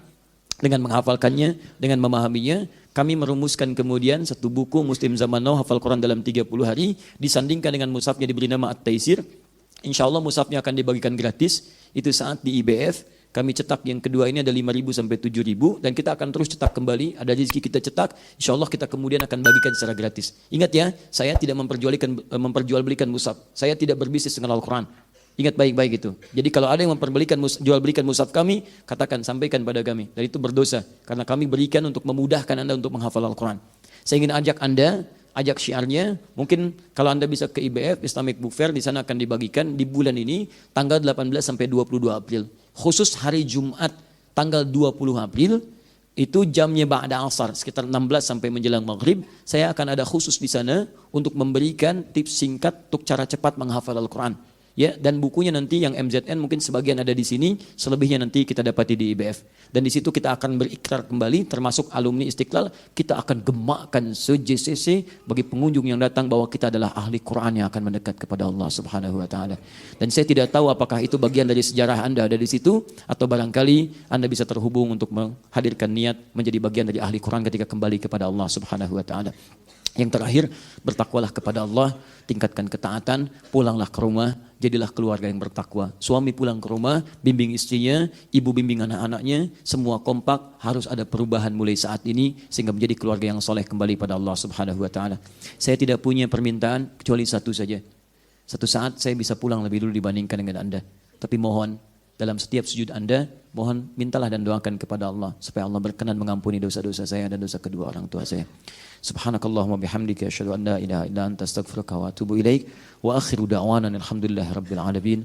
dengan menghafalkannya, dengan memahaminya. Kami merumuskan kemudian satu buku Muslim Zaman Now hafal Quran dalam 30 hari, disandingkan dengan mushafnya diberi nama At-Taisir. Insya Allah mushafnya akan dibagikan gratis. Itu saat di IBF kami cetak yang kedua ini ada 5.000 sampai 7.000, dan kita akan terus cetak kembali. Ada rezeki kita cetak, insya Allah kita kemudian akan bagikan secara gratis. Ingat ya, saya tidak memperjualbelikan mushaf. Saya tidak berbisnis dengan Al-Quran. Ingat baik-baik itu. Jadi kalau ada yang jual belikan mushaf kami, katakan, sampaikan pada kami. Dan itu berdosa, karena kami berikan untuk memudahkan Anda untuk menghafal Al-Quran. Saya ingin ajak Anda, ajak syiarnya, mungkin kalau Anda bisa ke IBF, Islamic Book Fair, di sana akan dibagikan di bulan ini, tanggal 18 sampai 22 April. Khusus hari Jumat, tanggal 20 April, itu jamnya ba'da asar, sekitar 16 sampai menjelang maghrib, saya akan ada khusus di sana untuk memberikan tips singkat untuk cara cepat menghafal Al-Quran. Ya, dan bukunya nanti yang MZN mungkin sebagian ada di sini, selebihnya nanti kita dapati di IBF. Dan di situ kita akan berikrar kembali, termasuk alumni Istiqlal, kita akan gemakkan se-JCC bagi pengunjung yang datang bahwa kita adalah ahli Quran yang akan mendekat kepada Allah Subhanahu wa taala. Dan saya tidak tahu apakah itu bagian dari sejarah Anda ada di situ, atau barangkali Anda bisa terhubung untuk menghadirkan niat menjadi bagian dari ahli Quran ketika kembali kepada Allah Subhanahu wa taala. Yang terakhir, bertakwalah kepada Allah, tingkatkan ketaatan, pulanglah ke rumah, jadilah keluarga yang bertakwa. Suami pulang ke rumah, bimbing istrinya, ibu bimbing anak-anaknya, semua kompak, harus ada perubahan mulai saat ini, sehingga menjadi keluarga yang soleh kembali pada Allah Subhanahu wa taala. Saya tidak punya permintaan, kecuali satu saja. Satu saat saya bisa pulang lebih dulu dibandingkan dengan Anda. Tapi mohon, dalam setiap sujud Anda, mohon mintalah dan doakan kepada Allah supaya Allah berkenan mengampuni dosa-dosa saya dan dosa kedua orang tua saya. Subhanakallahumma bihamdika asyhadu an la ilaha illa anta astaghfiruka wa atubu ilaik wa akhiru da'wana alhamdulillahi rabbil alamin.